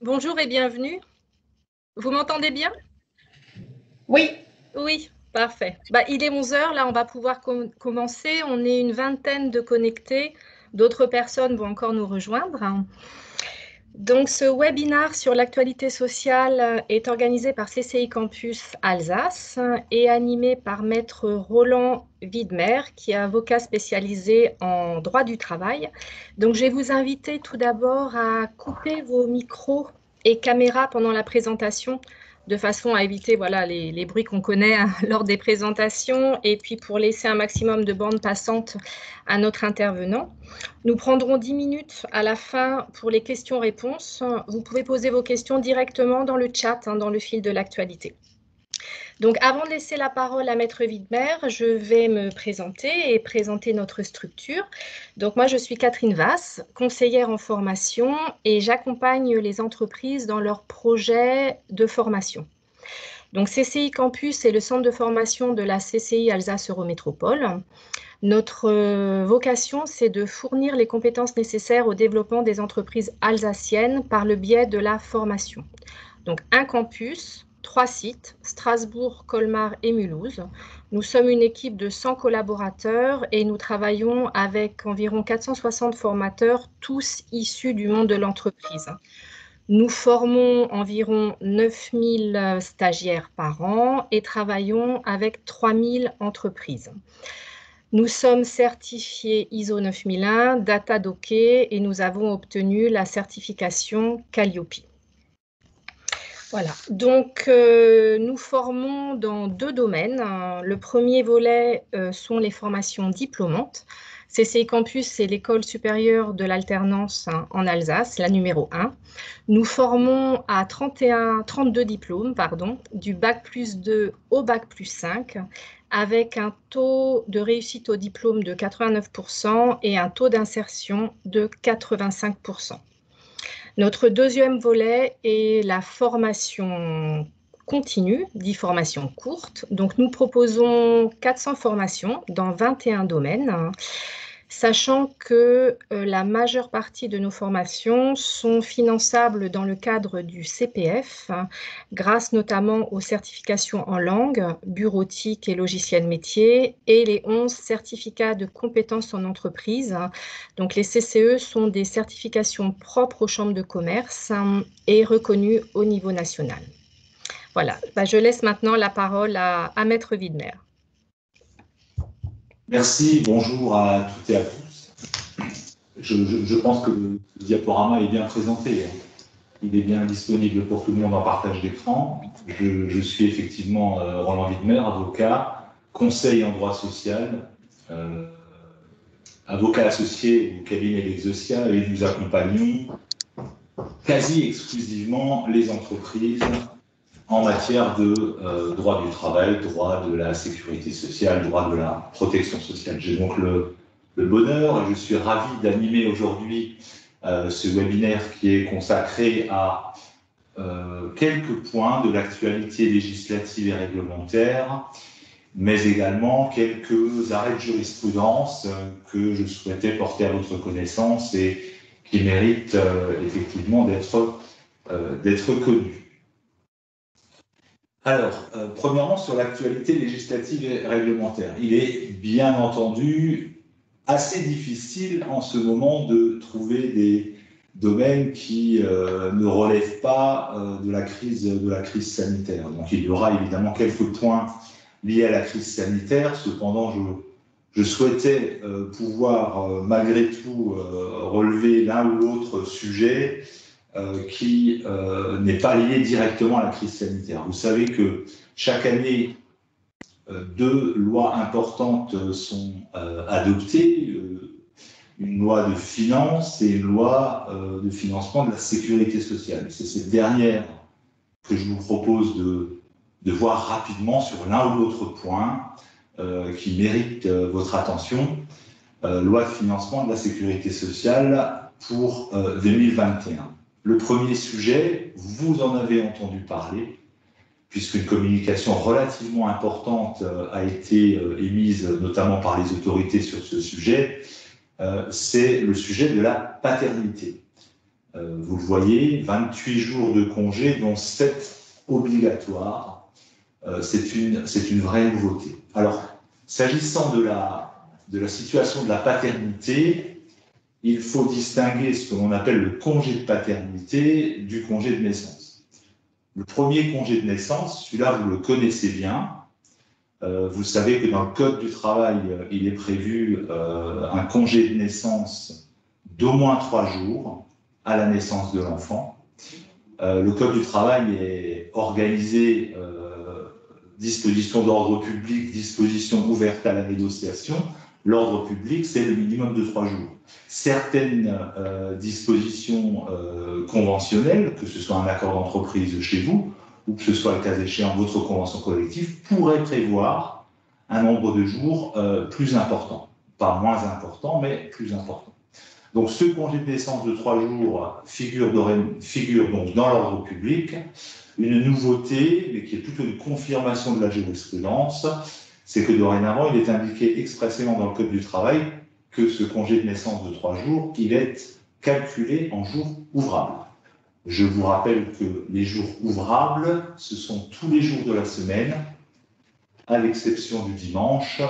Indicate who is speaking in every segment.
Speaker 1: Bonjour et bienvenue. Vous m'entendez bien?
Speaker 2: Oui,
Speaker 1: Oui, parfait. Il est 11 heures, là on va pouvoir commencer. On est une vingtaine de connectés. D'autres personnes vont encore nous rejoindre. Donc ce webinaire sur l'actualité sociale est organisé par CCI Campus Alsace et animé par Maître Roland Widmer, qui est avocat spécialisé en droit du travail. Donc je vais vous inviter tout d'abord à couper vos micros et caméras pendant la présentation, de façon à éviter les bruits qu'on connaît lors des présentations, et puis pour laisser un maximum de bande passante à notre intervenant. Nous prendrons 10 minutes à la fin pour les questions-réponses. Vous pouvez poser vos questions directement dans le chat, dans le fil de l'actualité. Donc, avant de laisser la parole à Maître Widmer, je vais me présenter et présenter notre structure. Donc, moi, je suis Catherine Vasse, conseillère en formation, et j'accompagne les entreprises dans leurs projets de formation. Donc, CCI Campus est le centre de formation de la CCI Alsace Eurométropole. Notre vocation, c'est de fournir les compétences nécessaires au développement des entreprises alsaciennes par le biais de la formation. Donc, un campus, 3 sites, Strasbourg, Colmar et Mulhouse. Nous sommes une équipe de 100 collaborateurs et nous travaillons avec environ 460 formateurs, tous issus du monde de l'entreprise. Nous formons environ 9000 stagiaires par an et travaillons avec 3000 entreprises. Nous sommes certifiés ISO 9001, Datadoc et nous avons obtenu la certification Calliope. Voilà, donc nous formons dans 2 domaines. Le premier volet sont les formations diplômantes. CCI Campus, c'est l'école supérieure de l'alternance en Alsace, la numéro 1. Nous formons à 32 diplômes, du Bac+2 au Bac+5, avec un taux de réussite au diplôme de 89% et un taux d'insertion de 85%. Notre deuxième volet est la formation continue, dit formation courte. Donc, nous proposons 400 formations dans 21 domaines, sachant que la majeure partie de nos formations sont finançables dans le cadre du CPF, grâce notamment aux certifications en langue, bureautique et logiciel métier, et les 11 certificats de compétences en entreprise. Donc les CCE sont des certifications propres aux chambres de commerce et reconnues au niveau national. Voilà, je laisse maintenant la parole à Maître Widmer.
Speaker 3: Merci, bonjour à toutes et à tous. Je pense que le diaporama est bien présenté. Il est bien disponible pour tout le monde en partage d'écran. Je suis effectivement Roland Widmer, avocat, conseil en droit social, avocat associé au cabinet d'Exocia, et nous accompagnons quasi exclusivement les entreprises en matière de droit du travail, droit de la sécurité sociale, droit de la protection sociale. J'ai donc le bonheur, et je suis ravi d'animer aujourd'hui ce webinaire qui est consacré à quelques points de l'actualité législative et réglementaire, mais également quelques arrêts de jurisprudence que je souhaitais porter à votre connaissance et qui méritent effectivement d'être connus. Alors, premièrement, sur l'actualité législative et réglementaire, il est bien entendu assez difficile en ce moment de trouver des domaines qui ne relèvent pas de la crise sanitaire. Donc, il y aura évidemment quelques points liés à la crise sanitaire. Cependant, je souhaitais pouvoir malgré tout relever l'un ou l'autre sujet qui n'est pas lié directement à la crise sanitaire. Vous savez que chaque année, 2 lois importantes sont adoptées, une loi de finances et une loi de financement de la sécurité sociale. C'est cette dernière que je vous propose de voir rapidement sur l'un ou l'autre point qui mérite votre attention. Loi de financement de la sécurité sociale pour 2021. Le premier sujet, vous en avez entendu parler, puisqu'une communication relativement importante a été émise, notamment par les autorités sur ce sujet, c'est le sujet de la paternité. Vous le voyez, 28 jours de congé, dont 7 obligatoires. C'est une vraie nouveauté. Alors, s'agissant de la situation de la paternité, il faut distinguer ce que l'on appelle le congé de paternité du congé de naissance. Le premier congé de naissance, celui-là, vous le connaissez bien. Vous savez que dans le Code du travail, il est prévu un congé de naissance d'au moins 3 jours à la naissance de l'enfant. Le Code du travail est organisé disposition d'ordre public, disposition ouverte à la négociation. L'ordre public, c'est le minimum de 3 jours. Certaines dispositions conventionnelles, que ce soit un accord d'entreprise chez vous, ou que ce soit le cas échéant votre convention collective, pourraient prévoir un nombre de jours plus important. Pas moins important, mais plus important. Donc ce congé de naissance de 3 jours figure donc dans l'ordre public. Une nouveauté, mais qui est plutôt une confirmation de la jurisprudence, c'est que dorénavant, il est indiqué expressément dans le Code du travail que ce congé de naissance de 3 jours, il est calculé en jours ouvrables. Je vous rappelle que les jours ouvrables, ce sont tous les jours de la semaine, à l'exception du dimanche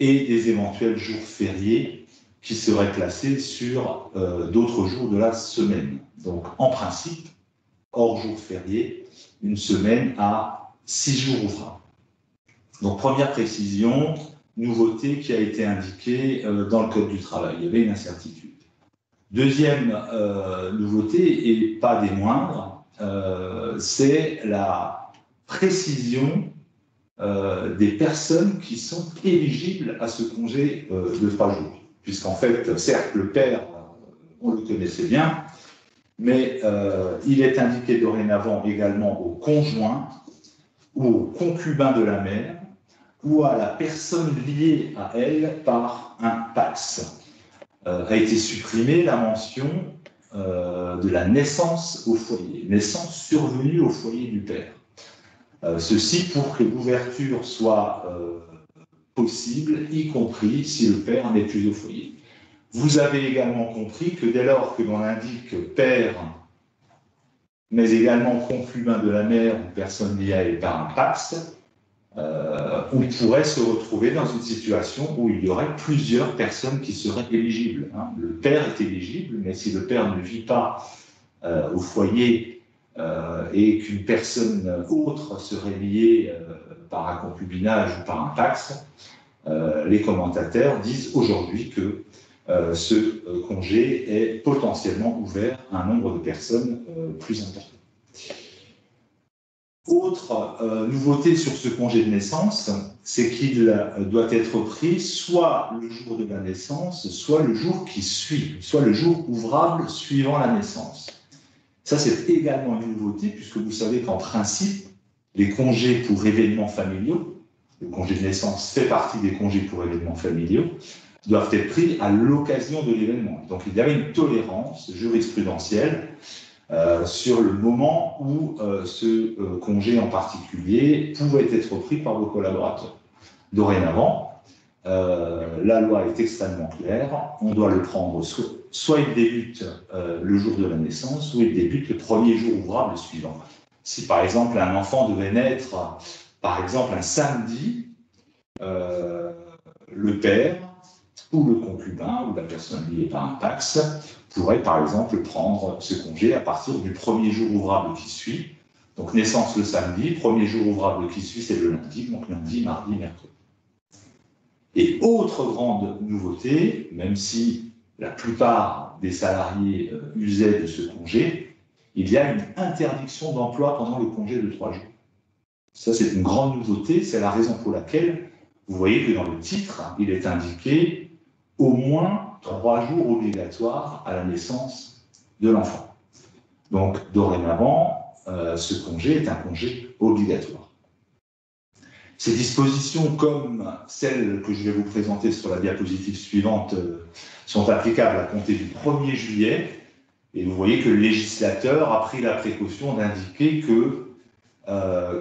Speaker 3: et des éventuels jours fériés qui seraient classés sur d'autres jours de la semaine. Donc, en principe, hors jour férié, une semaine à 6 jours ouvrables. Donc, première précision, nouveauté qui a été indiquée dans le Code du travail. Il y avait une incertitude. Deuxième nouveauté, et pas des moindres, c'est la précision des personnes qui sont éligibles à ce congé de 3 jours. Puisqu'en fait, certes, le père, on le connaissait bien, mais il est indiqué dorénavant également au conjoint ou au concubin de la mère ou à la personne liée à elle par un PACS. A été supprimée la mention de la naissance au foyer, naissance survenue au foyer du père. Ceci pour que l'ouverture soit possible, y compris si le père n'est plus au foyer. Vous avez également compris que dès lors que l'on indique père, mais également concubin de la mère ou personne liée à elle par un PACS, on pourrait se retrouver dans une situation où il y aurait plusieurs personnes qui seraient éligibles. Le père est éligible, mais si le père ne vit pas au foyer et qu'une personne autre serait liée par un concubinage ou par un PACS, les commentateurs disent aujourd'hui que ce congé est potentiellement ouvert à un nombre de personnes plus important. Autre nouveauté sur ce congé de naissance, c'est qu'il doit être pris soit le jour de la naissance, soit le jour qui suit, soit le jour ouvrable suivant la naissance. Ça, c'est également une nouveauté, puisque vous savez qu'en principe, les congés pour événements familiaux, le congé de naissance fait partie des congés pour événements familiaux, doivent être pris à l'occasion de l'événement. Donc, il y avait une tolérance jurisprudentielle sur le moment où ce congé en particulier pouvait être pris par vos collaborateurs. Dorénavant, la loi est extrêmement claire, on doit le prendre soit il débute le jour de la naissance, soit il débute le premier jour ouvrable suivant. Si par exemple un enfant devait naître, par exemple un samedi, le père ou le concubin ou la personne liée par un PACS pourrait par exemple prendre ce congé à partir du premier jour ouvrable qui suit. Donc naissance le samedi, premier jour ouvrable qui suit c'est le lundi, donc lundi, mardi, mercredi. Et autre grande nouveauté, même si la plupart des salariés usaient de ce congé, il y a une interdiction d'emploi pendant le congé de 3 jours. Ça c'est une grande nouveauté, c'est la raison pour laquelle vous voyez que dans le titre, il est indiqué au moins 3 jours obligatoires à la naissance de l'enfant. Donc, dorénavant, ce congé est un congé obligatoire. Ces dispositions, comme celles que je vais vous présenter sur la diapositive suivante, sont applicables à compter du 1er juillet. Et vous voyez que le législateur a pris la précaution d'indiquer que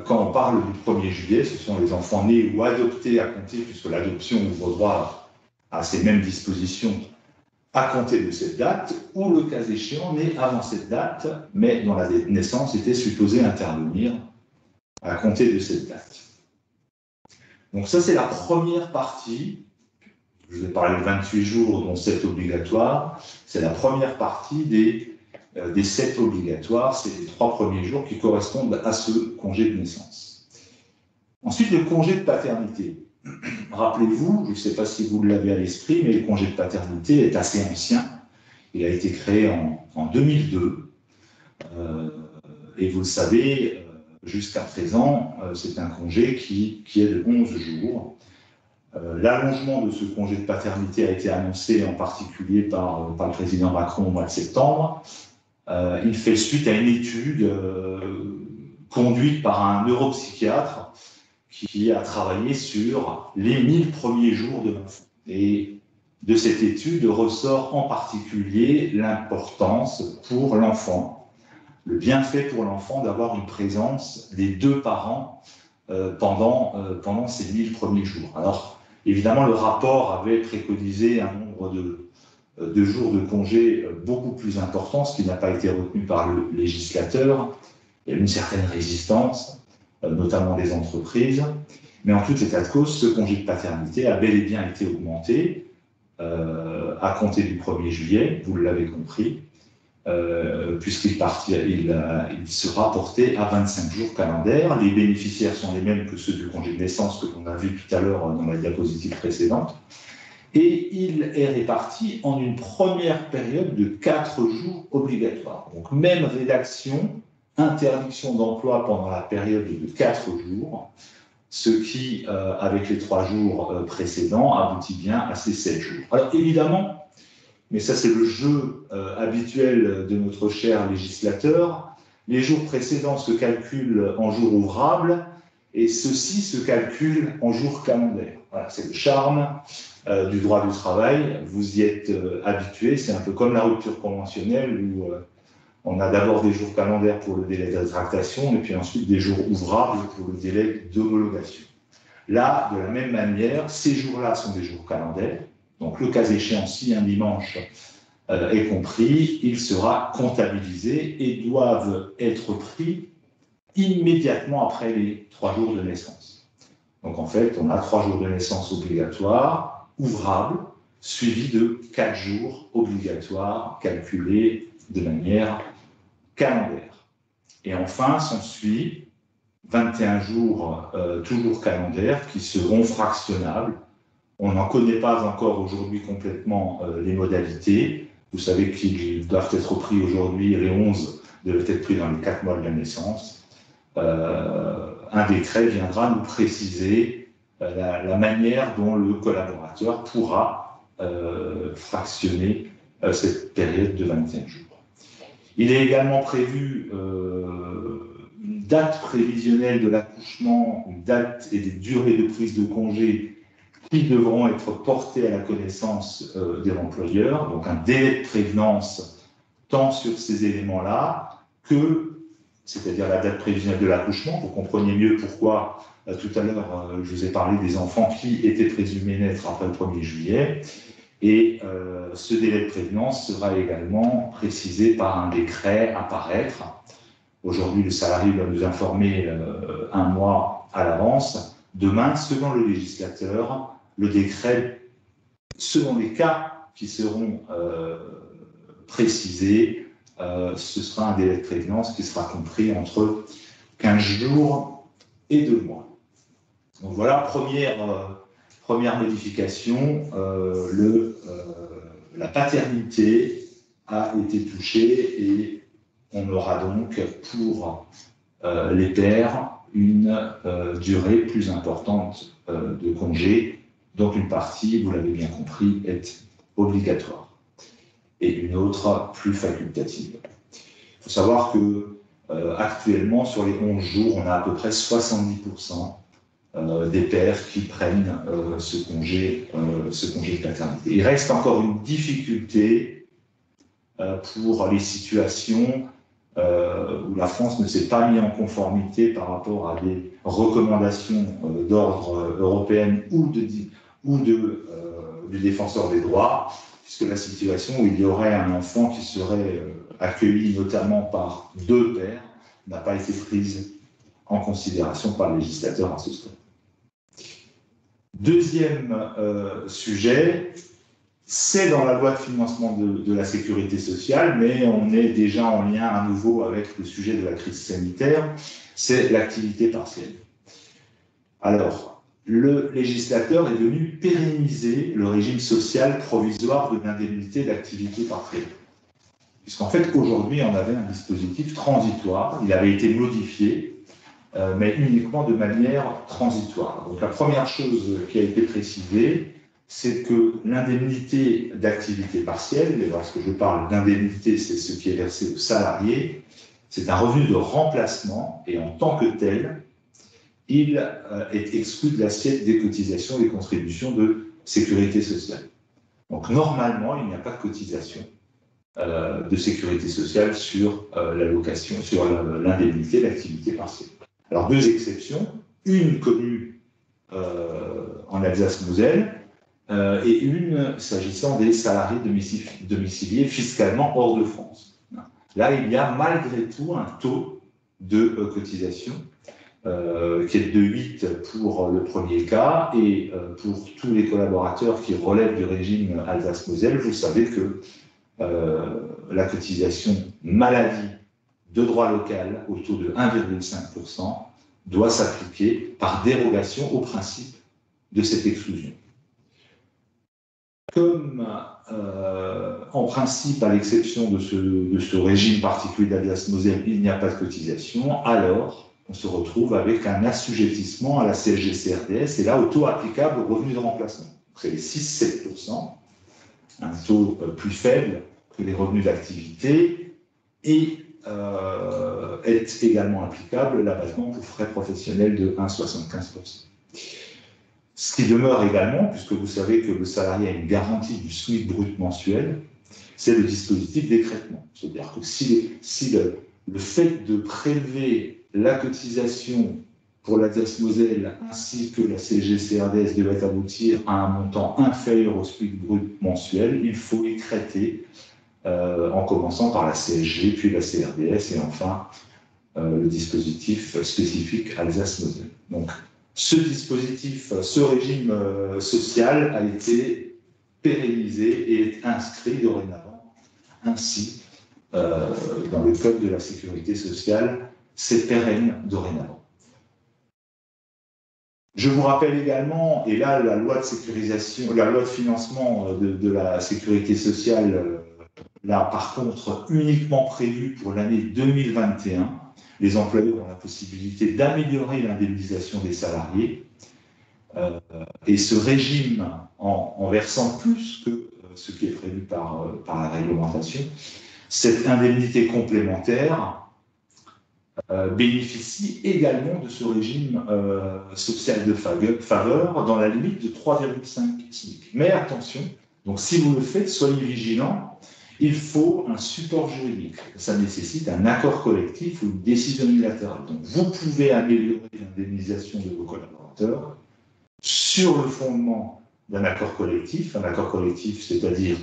Speaker 3: quand on parle du 1er juillet, ce sont les enfants nés ou adoptés à compter, puisque l'adoption ouvre droit à ces mêmes dispositions à compter de cette date, ou le cas échéant né avant cette date, mais dont la naissance était supposée intervenir à compter de cette date. Donc ça, c'est la première partie. Je vous ai parlé de 28 jours, dont 7 obligatoires. C'est la première partie des 7 obligatoires. C'est les 3 premiers jours qui correspondent à ce congé de naissance. Ensuite, le congé de paternité. Rappelez-vous, je ne sais pas si vous l'avez à l'esprit, mais le congé de paternité est assez ancien. Il a été créé en 2002. Et vous le savez, jusqu'à présent, c'est un congé qui est de 11 jours. L'allongement de ce congé de paternité a été annoncé en particulier par le président Macron au mois de septembre. Il fait suite à une étude conduite par un neuropsychiatre qui a travaillé sur les 1000 premiers jours de l'enfant. Et de cette étude ressort en particulier l'importance pour l'enfant, le bienfait pour l'enfant d'avoir une présence des 2 parents pendant ces 1000 premiers jours. Alors, évidemment, le rapport avait préconisé un nombre de jours de congé beaucoup plus important, ce qui n'a pas été retenu par le législateur. Il y a une certaine résistance, notamment des entreprises. Mais en tout état de cause, ce congé de paternité a bel et bien été augmenté à compter du 1er juillet, vous l'avez compris, puisqu'il sera porté à 25 jours calendaires. Les bénéficiaires sont les mêmes que ceux du congé de naissance que l'on a vu tout à l'heure dans la diapositive précédente. Et il est réparti en une première période de 4 jours obligatoires. Donc, même rédaction, interdiction d'emploi pendant la période de 4 jours, ce qui, avec les 3 jours précédents, aboutit bien à ces 7 jours. Alors, évidemment, mais ça c'est le jeu habituel de notre cher législateur, les jours précédents se calculent en jours ouvrables et ceux-ci se calculent en jours calendaires. Voilà, c'est le charme du droit du travail, vous y êtes habitués, c'est un peu comme la rupture conventionnelle où on a d'abord des jours calendaires pour le délai de rétractation et puis ensuite des jours ouvrables pour le délai d'homologation. Là, de la même manière, ces jours-là sont des jours calendaires. Donc, le cas échéant, si un dimanche est compris, il sera comptabilisé et doivent être pris immédiatement après les 3 jours de naissance. Donc, en fait, on a 3 jours de naissance obligatoires, ouvrables, suivis de 4 jours obligatoires calculés de manière calendaire. Et enfin, s'ensuit 21 jours toujours calendaires qui seront fractionnables. On n'en connaît pas encore aujourd'hui complètement les modalités. Vous savez qu'ils doivent être pris aujourd'hui, les 11 doivent être pris dans les 4 mois de la naissance. Un décret viendra nous préciser la manière dont le collaborateur pourra fractionner cette période de 21 jours. Il est également prévu une date prévisionnelle de l'accouchement, une date et des durées de prise de congé qui devront être portés à la connaissance de l'employeur, donc un délai de prévenance tant sur ces éléments-là que, c'est-à-dire la date prévisionnelle de l'accouchement, vous compreniez mieux pourquoi tout à l'heure je vous ai parlé des enfants qui étaient présumés naître après le 1er juillet, et ce délai de prévenance sera également précisé par un décret à paraître. Aujourd'hui, le salarié doit nous informer 1 mois à l'avance. Demain, selon le législateur, le décret, selon les cas qui seront précisés, ce sera un délai de prévenance qui sera compris entre 15 jours et 2 mois. Donc voilà, première modification, la paternité a été touchée et on aura donc pour les pères une durée plus importante de congé, dont une partie, vous l'avez bien compris, est obligatoire et une autre plus facultative. Il faut savoir que actuellement, sur les 11 jours, on a à peu près 70% des pères qui prennent ce congé de paternité. Il reste encore une difficulté pour les situations où la France ne s'est pas mise en conformité par rapport à des recommandations d'ordre européenne ou du défenseur des droits. puisque la situation où il y aurait un enfant qui serait accueilli notamment par deux pères n'a pas été prise en considération par le législateur à ce stade. Deuxième sujet, c'est dans la loi de financement de la sécurité sociale, mais on est déjà en lien à nouveau avec le sujet de la crise sanitaire, c'est l'activité partielle. Alors, le législateur est venu pérenniser le régime social provisoire de l'indemnité d'activité partielle. Puisqu'en fait, aujourd'hui, on avait un dispositif transitoire, il avait été modifié, mais uniquement de manière transitoire. Donc la première chose qui a été précisée, c'est que l'indemnité d'activité partielle, et lorsque je parle d'indemnité, c'est ce qui est versé aux salariés, c'est un revenu de remplacement, et en tant que tel, il est exclu de l'assiette des cotisations et des contributions de sécurité sociale. Donc normalement, il n'y a pas de cotisation de sécurité sociale sur l'allocation, sur l'indemnité d'activité partielle. Alors, deux exceptions, une connue en Alsace-Moselle et une s'agissant des salariés domiciliés fiscalement hors de France. Là, il y a malgré tout un taux de cotisation qui est de 8 pour le premier cas et pour tous les collaborateurs qui relèvent du régime Alsace-Moselle, vous savez que la cotisation maladie de droit local au taux de 1,5% doit s'appliquer par dérogation au principe de cette exclusion. Comme en principe, à l'exception de ce régime particulier d'Alsace-Moselle, il n'y a pas de cotisation, alors on se retrouve avec un assujettissement à la CSG-CRDS, et là au taux applicable au revenu de remplacement. C'est les 6-7%, un taux plus faible que les revenus d'activité, et est également applicable l'abattement pour frais professionnels de 1,75%. Ce qui demeure également, puisque vous savez que le salarié a une garantie du SMIC brut mensuel, c'est le dispositif d'écrêtement. C'est-à-dire que si le fait de prélever la cotisation pour l'Alsace-Moselle ainsi que la CSG-CRDS devait aboutir à un montant inférieur au SMIC brut mensuel, il faut écrêter en commençant par la CSG, puis la CRDS et enfin le dispositif spécifique Alsace-Moselle. Donc, ce dispositif, ce régime social a été pérennisé et est inscrit dorénavant ainsi dans le Code de la sécurité sociale. C'est pérenne dorénavant. Je vous rappelle également, et là la loi de sécurisation, la loi de financement de la sécurité sociale, là par contre uniquement prévue pour l'année 2021, les employeurs ont la possibilité d'améliorer l'indemnisation des salariés, et ce régime, en versant plus que ce qui est prévu par la réglementation, cette indemnité complémentaire bénéficie également de ce régime social de faveur dans la limite de 3,5 SMIC. Mais attention, donc si vous le faites, soyez vigilants, il faut un support juridique. Ça nécessite un accord collectif ou une décision unilatérale. Donc vous pouvez améliorer l'indemnisation de vos collaborateurs sur le fondement d'un accord collectif, c'est-à-dire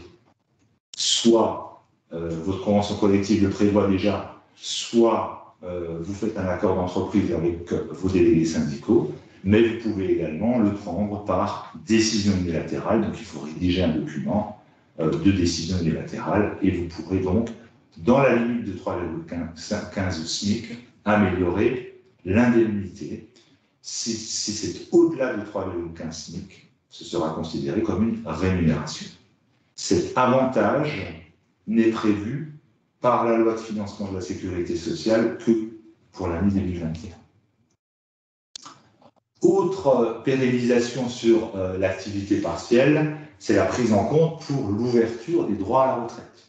Speaker 3: soit votre convention collective le prévoit déjà, soit vous faites un accord d'entreprise avec vos délégués syndicaux, mais vous pouvez également le prendre par décision unilatérale. Donc il faut rédiger un document de décision unilatérale et vous pourrez donc, dans la limite de 3,15 SMIC, améliorer l'indemnité. Si c'est au-delà de 3,15 SMIC, ce sera considéré comme une rémunération. Cet avantage n'est prévu par la loi de financement de la sécurité sociale que pour l'année 2021. Autre pérennisation sur l'activité partielle, c'est la prise en compte pour l'ouverture des droits à la retraite.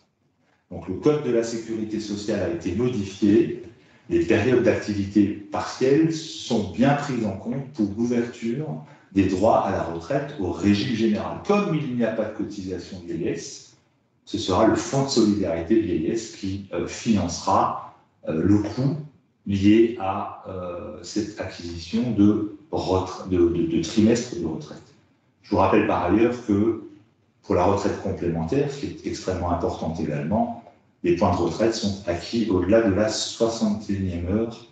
Speaker 3: Donc le Code de la sécurité sociale a été modifié. Les périodes d'activité partielle sont bien prises en compte pour l'ouverture des droits à la retraite au régime général. Comme il n'y a pas de cotisation vieillesse, ce sera le Fonds de solidarité vieillesse qui financera le coût lié à cette acquisition de trimestres de retraite. Je vous rappelle par ailleurs que Pour la retraite complémentaire, ce qui est extrêmement important également, les points de retraite sont acquis au-delà de la 61e heure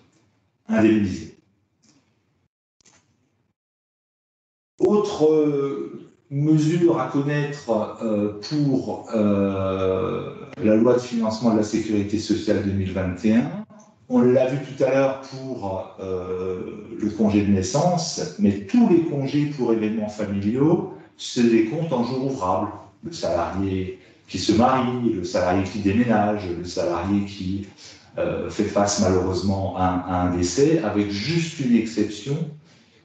Speaker 3: indemnisée. Autre mesure à connaître pour la loi de financement de la sécurité sociale 2021. On l'a vu tout à l'heure pour le congé de naissance, mais tous les congés pour événements familiaux se décomptent en jours ouvrables. Le salarié qui se marie, le salarié qui déménage, le salarié qui fait face malheureusement à un décès, avec juste une exception,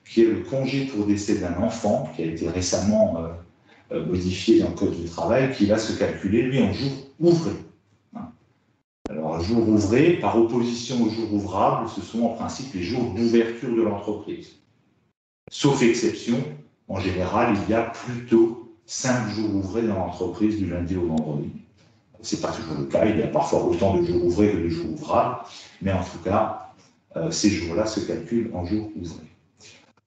Speaker 3: qui est le congé pour décès d'un enfant, qui a été récemment modifié dans le Code du travail, qui va se calculer, lui, en jours ouvrés. Alors, jour ouvré, par opposition aux jours ouvrables, ce sont en principe les jours d'ouverture de l'entreprise. Sauf exception, en général, il y a plutôt 5 jours ouvrés dans l'entreprise du lundi au vendredi. Ce n'est pas toujours le cas, il y a parfois autant de jours ouvrés que de jours ouvrables, mais en tout cas, ces jours-là se calculent en jours ouvrés.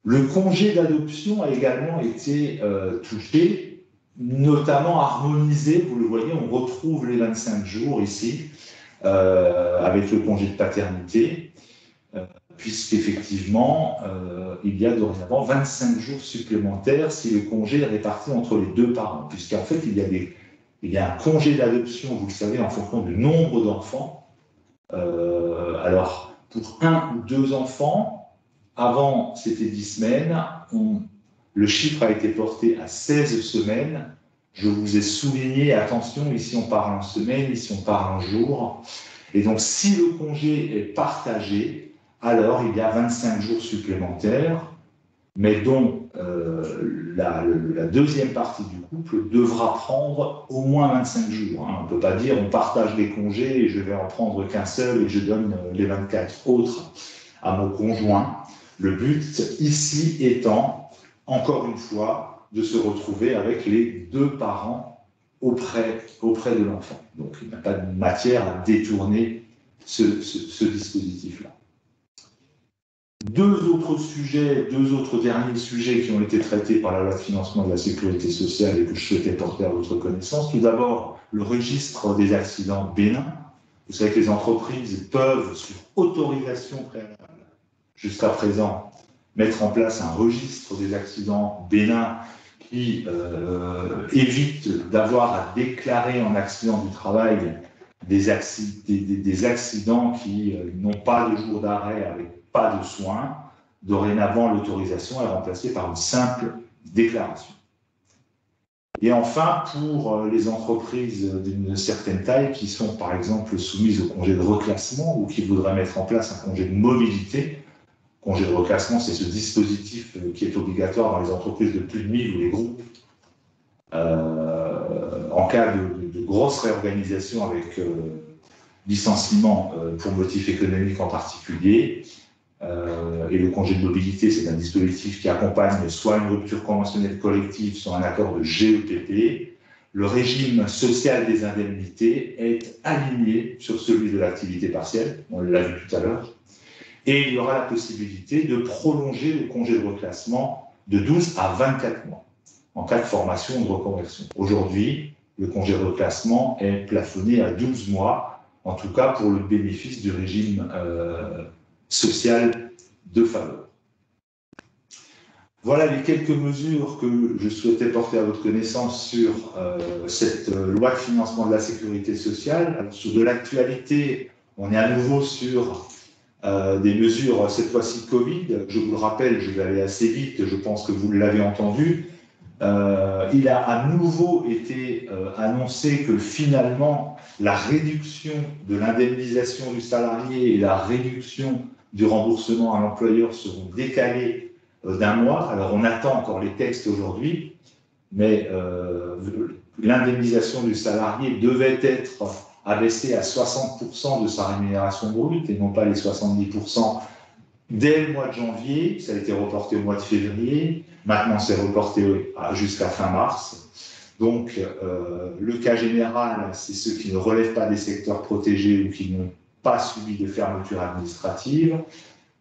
Speaker 3: Le congé d'adoption a également été touché, notamment harmonisé, vous le voyez, on retrouve les 25 jours ici, avec le congé de paternité, puisqu'effectivement, il y a dorénavant 25 jours supplémentaires si le congé est réparti entre les 2 parents, puisqu'en fait, il y a un congé d'adoption, vous le savez, en fonction du nombre d'enfants. Alors, pour 1 ou 2 enfants, avant, c'était 10 semaines. Le chiffre a été porté à 16 semaines. Je vous ai souligné, attention, ici on parle en semaines, ici on parle en jours. Et donc, si le congé est partagé, alors il y a 25 jours supplémentaires, mais dont la deuxième partie du couple devra prendre au moins 25 jours. On ne peut pas dire on partage les congés et je vais en prendre qu'un seul et je donne les 24 autres à mon conjoint. Le but ici étant, encore une fois, de se retrouver avec les 2 parents auprès de l'enfant. Donc il n'y a pas de matière à détourner ce dispositif-là. 2 autres derniers sujets qui ont été traités par la loi de financement de la sécurité sociale et que je souhaitais porter à votre connaissance. Tout d'abord, le registre des accidents bénins. Vous savez que les entreprises peuvent, sur autorisation préalable, jusqu'à présent, mettre en place un registre des accidents bénins qui évite d'avoir à déclarer en accident du travail des accidents qui n'ont pas de jour d'arrêt avec pas de soins. Dorénavant, l'autorisation est remplacée par une simple déclaration. Et enfin, pour les entreprises d'une certaine taille qui sont par exemple soumises au congé de reclassement ou qui voudraient mettre en place un congé de mobilité, congé de reclassement, c'est ce dispositif qui est obligatoire dans les entreprises de plus de 1000 ou les groupes, en cas de grosse réorganisation avec licenciement pour motif économique en particulier. Et le congé de mobilité, c'est un dispositif qui accompagne soit une rupture conventionnelle collective, soit un accord de GEPP. Le régime social des indemnités est aligné sur celui de l'activité partielle, on l'a vu tout à l'heure. Et il y aura la possibilité de prolonger le congé de reclassement de 12 à 24 mois en cas de formation ou de reconversion. Aujourd'hui, le congé de reclassement est plafonné à 12 mois, en tout cas pour le bénéfice du régime social de faveur. Voilà les quelques mesures que je souhaitais porter à votre connaissance sur cette loi de financement de la sécurité sociale. Alors, sur de l'actualité, on est à nouveau sur des mesures, cette fois-ci Covid. Je vous le rappelle, je vais aller assez vite, je pense que vous l'avez entendu. Il a à nouveau été annoncé que finalement, la réduction de l'indemnisation du salarié et la réduction du remboursement à l'employeur seront décalés d'1 mois. Alors, on attend encore les textes aujourd'hui, mais l'indemnisation du salarié devait être abaissée à 60% de sa rémunération brute et non pas les 70% dès le mois de janvier. Ça a été reporté au mois de février. Maintenant, c'est reporté jusqu'à fin mars. Donc, le cas général, c'est ceux qui ne relèvent pas des secteurs protégés ou qui n'ont pas subi de fermeture administrative.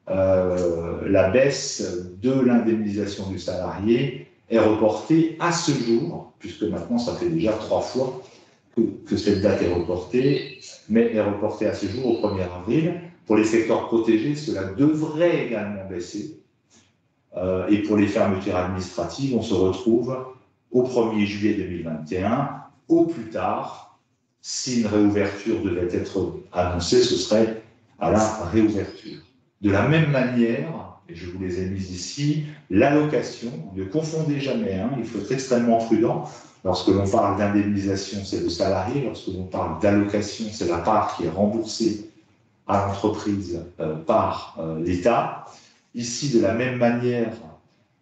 Speaker 3: La baisse de l'indemnisation du salarié est reportée à ce jour, puisque maintenant ça fait déjà 3 fois que cette date est reportée, mais est reportée à ce jour au 1er avril. Pour les secteurs protégés, cela devrait également baisser. Et pour les fermetures administratives, on se retrouve au 1er juillet 2021, au plus tard. Si une réouverture devait être annoncée, ce serait à la réouverture. De la même manière, et je vous les ai mises ici, l'allocation, ne confondez jamais, il faut être extrêmement prudent. Lorsque l'on parle d'indemnisation, c'est le salarié. Lorsque l'on parle d'allocation, c'est la part qui est remboursée à l'entreprise par l'État. Ici, de la même manière,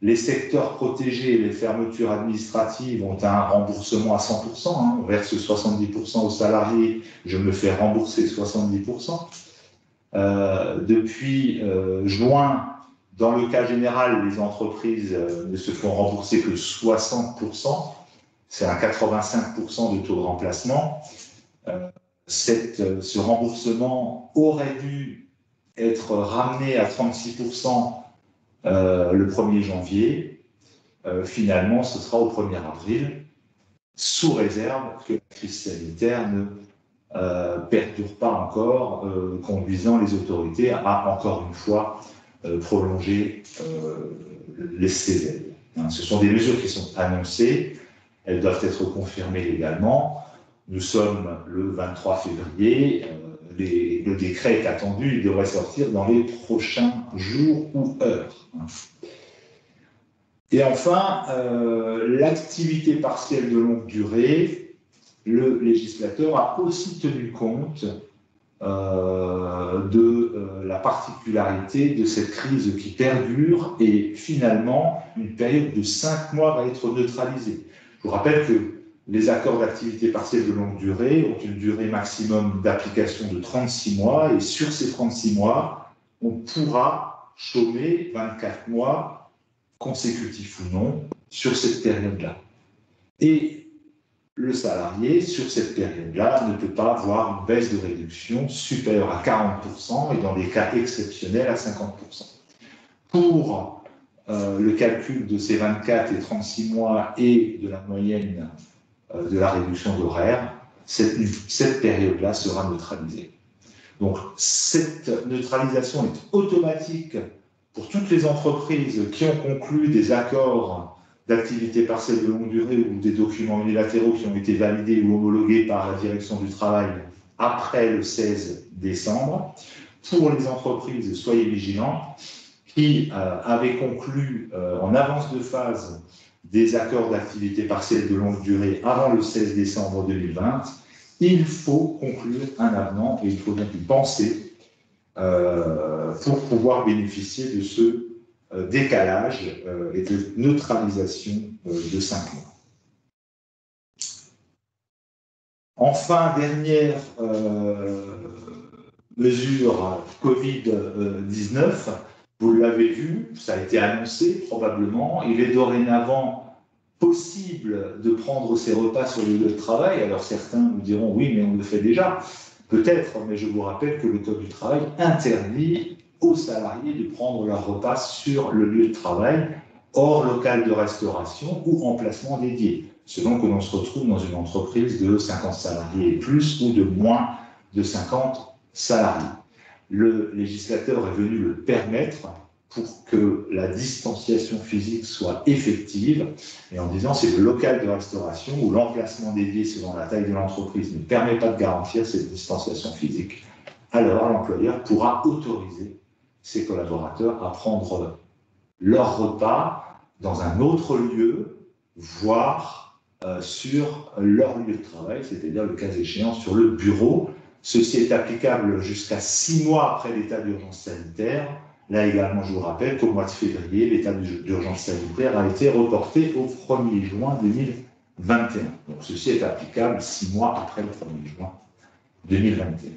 Speaker 3: les secteurs protégés et les fermetures administratives ont un remboursement à 100%. On verse 70% aux salariés, je me fais rembourser 70%. Depuis juin, dans le cas général, les entreprises ne se font rembourser que 60%. C'est un 85% de taux de remplacement. Ce remboursement aurait dû être ramené à 36% le 1er janvier. Finalement, ce sera au 1er avril, sous réserve que la crise sanitaire ne perdure pas encore, conduisant les autorités à, encore une fois, prolonger les CESEL. Ce sont des mesures qui sont annoncées. Elles doivent être confirmées légalement. Nous sommes le 23 février. Le décret est attendu. Il devrait sortir dans les prochains jours ou heures. Et enfin, l'activité partielle de longue durée, le législateur a aussi tenu compte de la particularité de cette crise qui perdure et finalement, une période de 5 mois va être neutralisée. Je vous rappelle que les accords d'activité partielle de longue durée ont une durée maximum d'application de 36 mois et sur ces 36 mois, on pourra chômer 24 mois consécutifs ou non sur cette période-là. Et le salarié, sur cette période-là, ne peut pas avoir une baisse de réduction supérieure à 40% et dans des cas exceptionnels à 50%. Pour le calcul de ces 24 et 36 mois et de la moyenne de la réduction d'horaire, cette période-là sera neutralisée. Donc, cette neutralisation est automatique pour toutes les entreprises qui ont conclu des accords d'activité partielle de longue durée ou des documents unilatéraux qui ont été validés ou homologués par la direction du travail après le 16 décembre. Pour les entreprises, soyez vigilants, qui avaient conclu en avance de phase des accords d'activité partielle de longue durée avant le 16 décembre 2020, il faut conclure un avenant et il faut donc y penser pour pouvoir bénéficier de ce décalage et de neutralisation de 5 mois. Enfin, dernière mesure Covid-19, vous l'avez vu, ça a été annoncé probablement, il est dorénavant possible de prendre ses repas sur le lieu de travail. Alors certains nous diront oui, mais on le fait déjà. Peut-être, mais je vous rappelle que le Code du travail interdit aux salariés de prendre leur repas sur le lieu de travail, hors local de restauration ou emplacement dédié, selon que l'on se retrouve dans une entreprise de 50 salariés et plus ou de moins de 50 salariés. Le législateur est venu le permettre pour que la distanciation physique soit effective, et en disant c'est le local de restauration ou l'emplacement dédié selon la taille de l'entreprise ne permet pas de garantir cette distanciation physique, alors l'employeur pourra autoriser ses collaborateurs à prendre leur repas dans un autre lieu, voire sur leur lieu de travail, c'est-à-dire le cas échéant sur le bureau. Ceci est applicable jusqu'à 6 mois après l'état d'urgence sanitaire. Là également, je vous rappelle qu'au mois de février, l'état d'urgence sanitaire a été reporté au 1er juin 2021. Donc ceci est applicable 6 mois après le 1er juin 2021.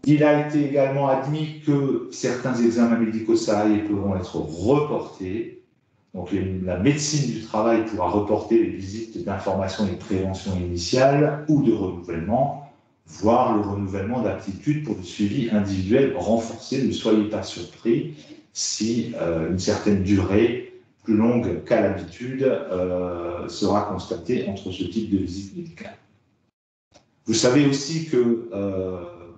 Speaker 3: Il a été également admis que certains examens médicaux salariés pourront être reportés. Donc la médecine du travail pourra reporter les visites d'information et de prévention initiale ou de renouvellement, voire le renouvellement d'aptitude pour le suivi individuel renforcé. Ne soyez pas surpris si une certaine durée plus longue qu'à l'habitude sera constatée entre ce type de visite médicale. Vous savez aussi que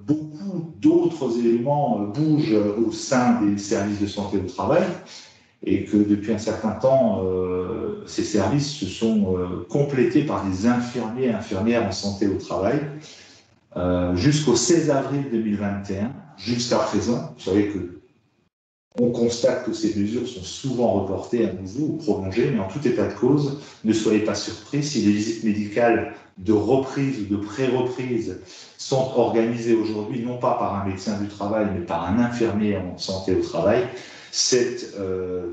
Speaker 3: beaucoup d'autres éléments bougent au sein des services de santé au travail et que depuis un certain temps, ces services se sont complétés par des infirmiers et infirmières en santé au travail. Jusqu'au 16 avril 2021, jusqu'à présent, vous savez que on constate que ces mesures sont souvent reportées à nouveau ou prolongées, mais en tout état de cause, ne soyez pas surpris si les visites médicales de reprise ou de pré-reprise sont organisées aujourd'hui, non pas par un médecin du travail, mais par un infirmier en santé au travail. C'est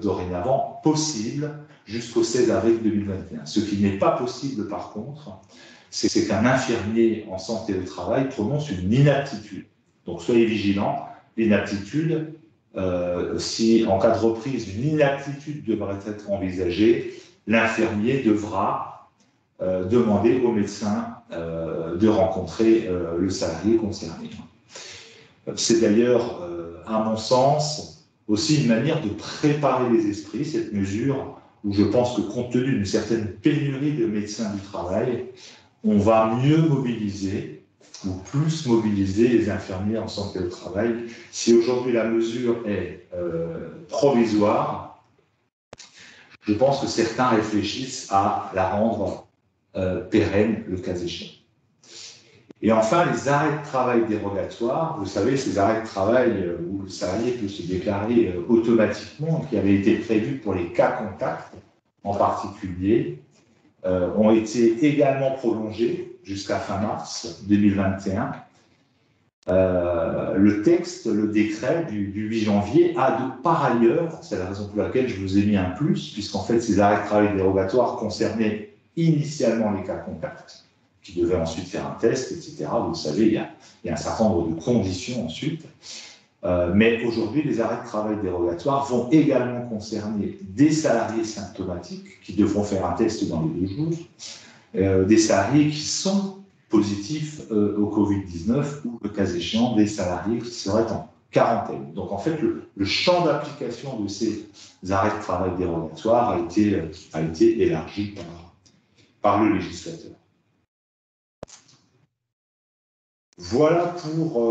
Speaker 3: dorénavant possible jusqu'au 16 avril 2021. Ce qui n'est pas possible, par contre, c'est qu'un infirmier en santé au travail prononce une inaptitude. Donc soyez vigilants, l'inaptitude, si en cas de reprise, une inaptitude devrait être envisagée, l'infirmier devra demander au médecin de rencontrer le salarié concerné. C'est d'ailleurs, à mon sens, aussi une manière de préparer les esprits, cette mesure où je pense que compte tenu d'une certaine pénurie de médecins du travail, on va mieux mobiliser ou plus mobiliser les infirmiers en santé au travail. Si aujourd'hui la mesure est provisoire, je pense que certains réfléchissent à la rendre pérenne le cas échéant. Et enfin, les arrêts de travail dérogatoires, vous savez, ces arrêts de travail où le salarié peut se déclarer automatiquement, qui avaient été prévus pour les cas contacts en particulier, ont été également prolongés jusqu'à fin mars 2021. Le texte, le décret du 8 janvier a par ailleurs, c'est la raison pour laquelle je vous ai mis un plus, puisqu'en fait ces arrêts de travail dérogatoires concernaient initialement les cas contacts, qui devaient ensuite faire un test, etc. Vous le savez, il y a un certain nombre de conditions ensuite. Mais aujourd'hui, les arrêts de travail dérogatoires vont également concerner des salariés symptomatiques qui devront faire un test dans les 2 jours, des salariés qui sont positifs au Covid-19 ou, le cas échéant, des salariés qui seraient en quarantaine. Donc, en fait, le champ d'application de ces arrêts de travail dérogatoires a été élargi par le législateur. Voilà pour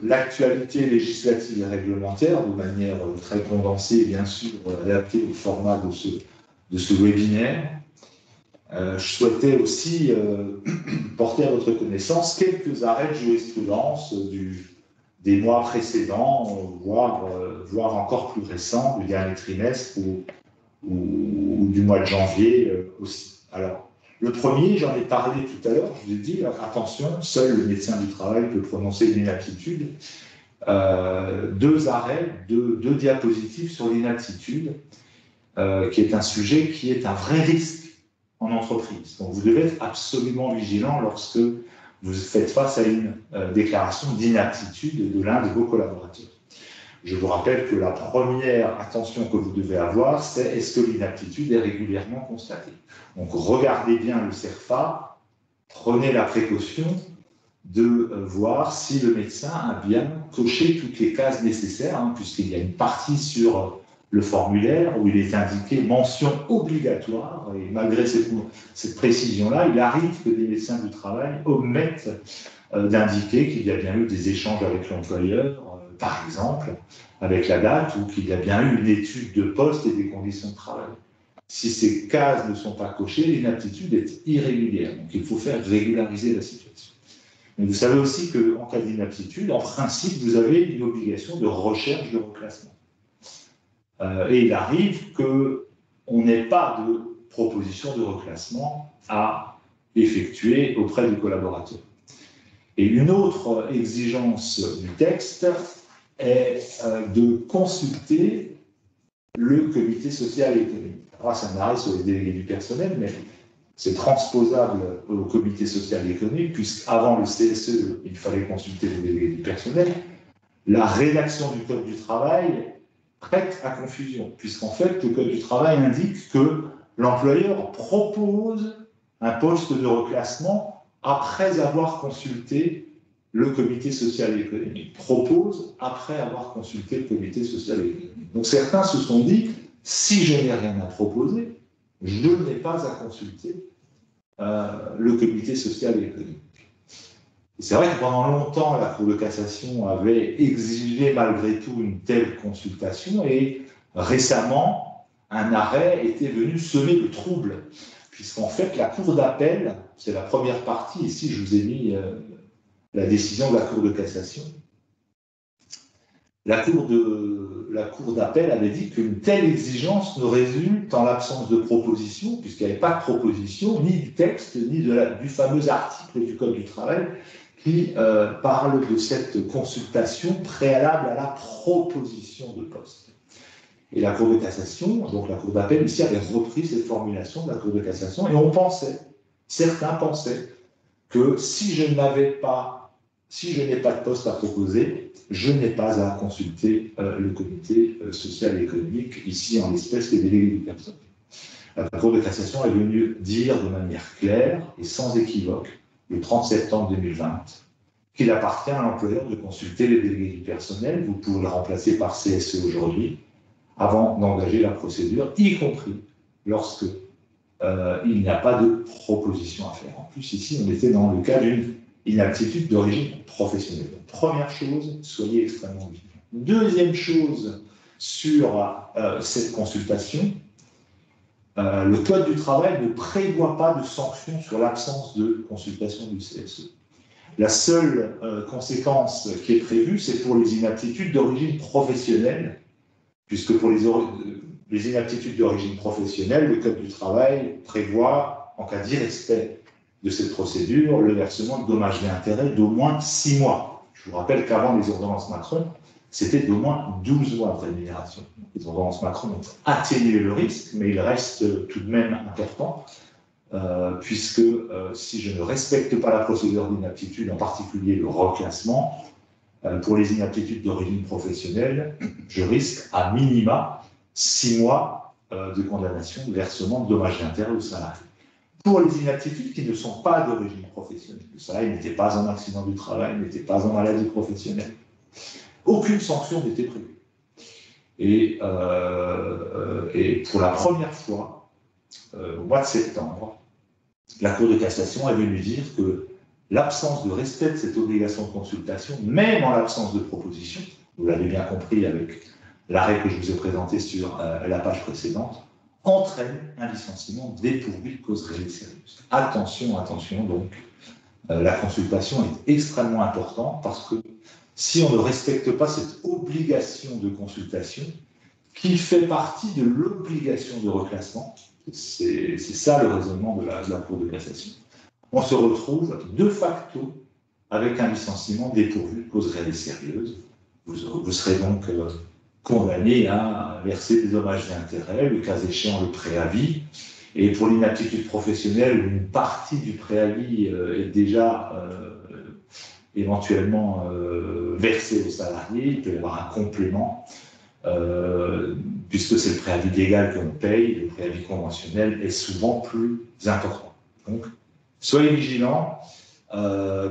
Speaker 3: l'actualité législative et réglementaire, de manière très condensée, bien sûr, adaptée au format de ce webinaire. Je souhaitais aussi porter à votre connaissance quelques arrêts de jurisprudence des mois précédents, voire encore plus récents, du dernier trimestre ou du mois de janvier aussi. Alors, le premier, j'en ai parlé tout à l'heure, je vous ai dit, attention, seul le médecin du travail peut prononcer une inaptitude. 2 arrêts, 2 diapositives sur l'inaptitude, qui est un sujet qui est un vrai risque en entreprise. Donc vous devez être absolument vigilant lorsque vous faites face à une déclaration d'inaptitude de l'un de vos collaborateurs. Je vous rappelle que la première attention que vous devez avoir, c'est est-ce que l'inaptitude est régulièrement constatée. Donc regardez bien le CERFA, prenez la précaution de voir si le médecin a bien coché toutes les cases nécessaires, puisqu'il y a une partie sur le formulaire où il est indiqué mention obligatoire, et malgré cette précision-là, il arrive que des médecins du travail omettent d'indiquer qu'il y a bien eu des échanges avec l'employeur, par exemple, avec la date, ou qu'il y a bien eu une étude de poste et des conditions de travail. Si ces cases ne sont pas cochées, l'inaptitude est irrégulière. Donc il faut faire régulariser la situation. Mais vous savez aussi qu'en cas d'inaptitude, en principe, vous avez une obligation de recherche de reclassement. Et il arrive qu'on n'ait pas de proposition de reclassement à effectuer auprès du collaborateur. Et une autre exigence du texte est de consulter le comité social et économique. Alors, ça m'arrête sur les délégués du personnel, mais c'est transposable au comité social et économique, puisqu'avant le CSE, il fallait consulter les délégués du personnel. La rédaction du Code du travail prête à confusion, puisqu'en fait, le Code du travail indique que l'employeur propose un poste de reclassement après avoir consulté le comité social et économique. Propose après avoir consulté le comité social et économique. Donc certains se sont dit, si je n'ai rien à proposer, je n'ai pas à consulter le comité social et économique. C'est vrai que pendant longtemps, la Cour de cassation avait exigé malgré tout une telle consultation et récemment, un arrêt était venu semer le trouble, puisqu'en fait, la Cour d'appel, c'est la première partie, ici je vous ai mis la décision de la Cour de cassation, la Cour d'appel avait dit qu'une telle exigence ne résulte en l'absence de proposition, puisqu'il n'y avait pas de proposition, ni du texte, ni du fameux article du Code du travail, qui parle de cette consultation préalable à la proposition de poste. Et la Cour de cassation, donc la Cour d'appel ici, avait repris cette formulation de la Cour de cassation, et certains pensaient que si je n'ai pas de poste à proposer, je n'ai pas à consulter le comité social et économique, ici en l'espèce les délégués du personnel. La Cour de cassation est venue dire de manière claire et sans équivoque, le 30 septembre 2020, qu'il appartient à l'employeur de consulter les délégués du personnel, vous pouvez le remplacer par CSE aujourd'hui, avant d'engager la procédure, y compris lorsque il n'y a pas de proposition à faire. En plus, ici, on était dans le cas d'une inaptitude d'origine professionnelle. Donc, première chose, soyez extrêmement vigilants. Deuxième chose sur cette consultation, le Code du travail ne prévoit pas de sanction sur l'absence de consultation du CSE. La seule conséquence qui est prévue, c'est pour les inaptitudes d'origine professionnelle, puisque pour les inaptitudes d'origine professionnelle, le Code du travail prévoit, en cas d'irrespect de cette procédure, le versement de dommages et intérêts d'au moins 6 mois. Je vous rappelle qu'avant les ordonnances Macron, c'était d'au moins 12 mois de rémunération. Les ordonnances Macron ont atténué le risque, mais il reste tout de même important, puisque si je ne respecte pas la procédure d'inaptitude, en particulier le reclassement, pour les inaptitudes d'origine professionnelle, je risque à minima 6 mois de condamnation, de versement de dommages et intérêts au salarié. Pour les inaptitudes qui ne sont pas d'origine professionnelle, le salarié n'était pas en accident du travail, n'était pas en maladie professionnelle, aucune sanction n'était prévue. Et pour la première fois, au mois de septembre, la Cour de cassation est venue dire que l'absence de respect de cette obligation de consultation, même en l'absence de proposition, vous l'avez bien compris avec l'arrêt que je vous ai présenté sur la page précédente, entraîne un licenciement dépourvu de cause réelle et sérieuse. Attention, attention, donc, la consultation est extrêmement importante parce que si on ne respecte pas cette obligation de consultation, qui fait partie de l'obligation de reclassement, c'est ça le raisonnement de la Cour de cassation, on se retrouve de facto avec un licenciement dépourvu de cause réelle et sérieuse. Vous serez donc condamné à verser des dommages et intérêts, le cas échéant le préavis. Et pour l'inaptitude professionnelle, une partie du préavis est déjà éventuellement versée au salarié, il peut y avoir un complément, puisque c'est le préavis légal qu'on paye, le préavis conventionnel est souvent plus important. Donc, soyez vigilants,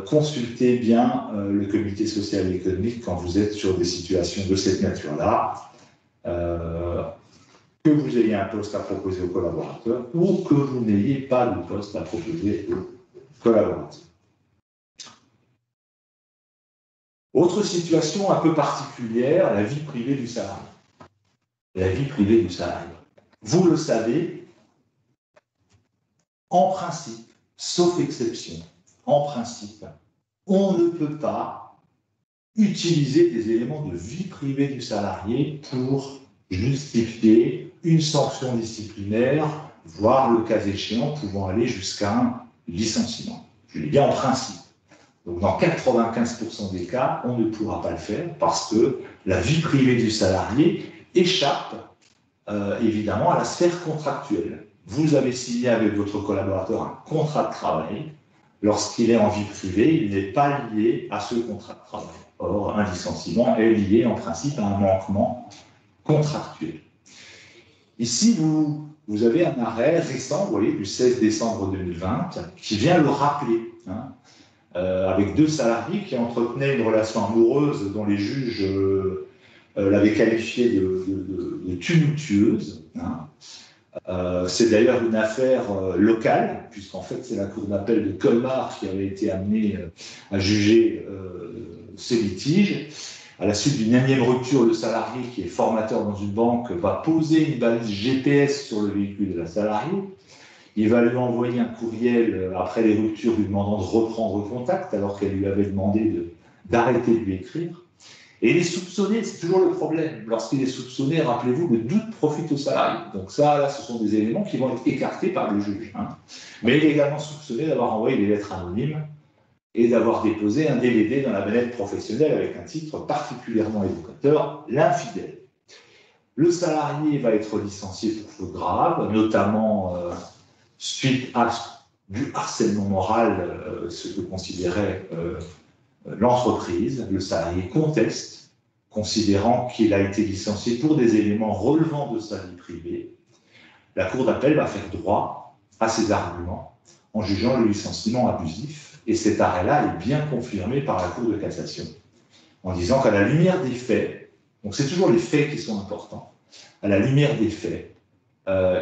Speaker 3: consultez bien le comité social et économique quand vous êtes sur des situations de cette nature-là, que vous ayez un poste à proposer aux collaborateurs ou que vous n'ayez pas de poste à proposer aux collaborateurs. Autre situation un peu particulière, la vie privée du salarié. La vie privée du salarié. Vous le savez, en principe, sauf exception, en principe, on ne peut pas utiliser des éléments de vie privée du salarié pour justifier une sanction disciplinaire, voire le cas échéant pouvant aller jusqu'à un licenciement. Je l'ai dit en principe. Donc dans 95% des cas, on ne pourra pas le faire parce que la vie privée du salarié échappe évidemment à la sphère contractuelle. Vous avez signé avec votre collaborateur un contrat de travail. Lorsqu'il est en vie privée, il n'est pas lié à ce contrat de travail. Or, un licenciement est lié en principe à un manquement contractuel. Ici, vous avez un arrêt récent, vous voyez, du 16 décembre 2020, qui vient le rappeler, avec 2 salariés qui entretenaient une relation amoureuse dont les juges l'avait qualifiée de tumultueuse. Hein. C'est d'ailleurs une affaire locale, puisqu'en fait c'est la cour d'appel de Colmar qui avait été amenée à juger ce litige. À la suite d'une énième rupture, le salarié qui est formateur dans une banque va poser une balise GPS sur le véhicule de la salariée. Il va lui envoyer un courriel après les ruptures lui demandant de reprendre contact alors qu'elle lui avait demandé d'arrêter de lui écrire. Et il est soupçonné, c'est toujours le problème. Lorsqu'il est soupçonné, rappelez-vous, le doute profite au salarié. Donc ça, là, ce sont des éléments qui vont être écartés par le juge. Hein. Mais il est également soupçonné d'avoir envoyé des lettres anonymes et d'avoir déposé un DVD dans la manette professionnelle avec un titre particulièrement évocateur, l'infidèle. Le salarié va être licencié pour faute grave, notamment suite à du harcèlement moral, ce que considérait l'entreprise. Le salarié conteste, considérant qu'il a été licencié pour des éléments relevant de sa vie privée. La cour d'appel va faire droit à ces arguments en jugeant le licenciement abusif, et cet arrêt-là est bien confirmé par la Cour de cassation, en disant qu'à la lumière des faits, donc c'est toujours les faits qui sont importants, à la lumière des faits,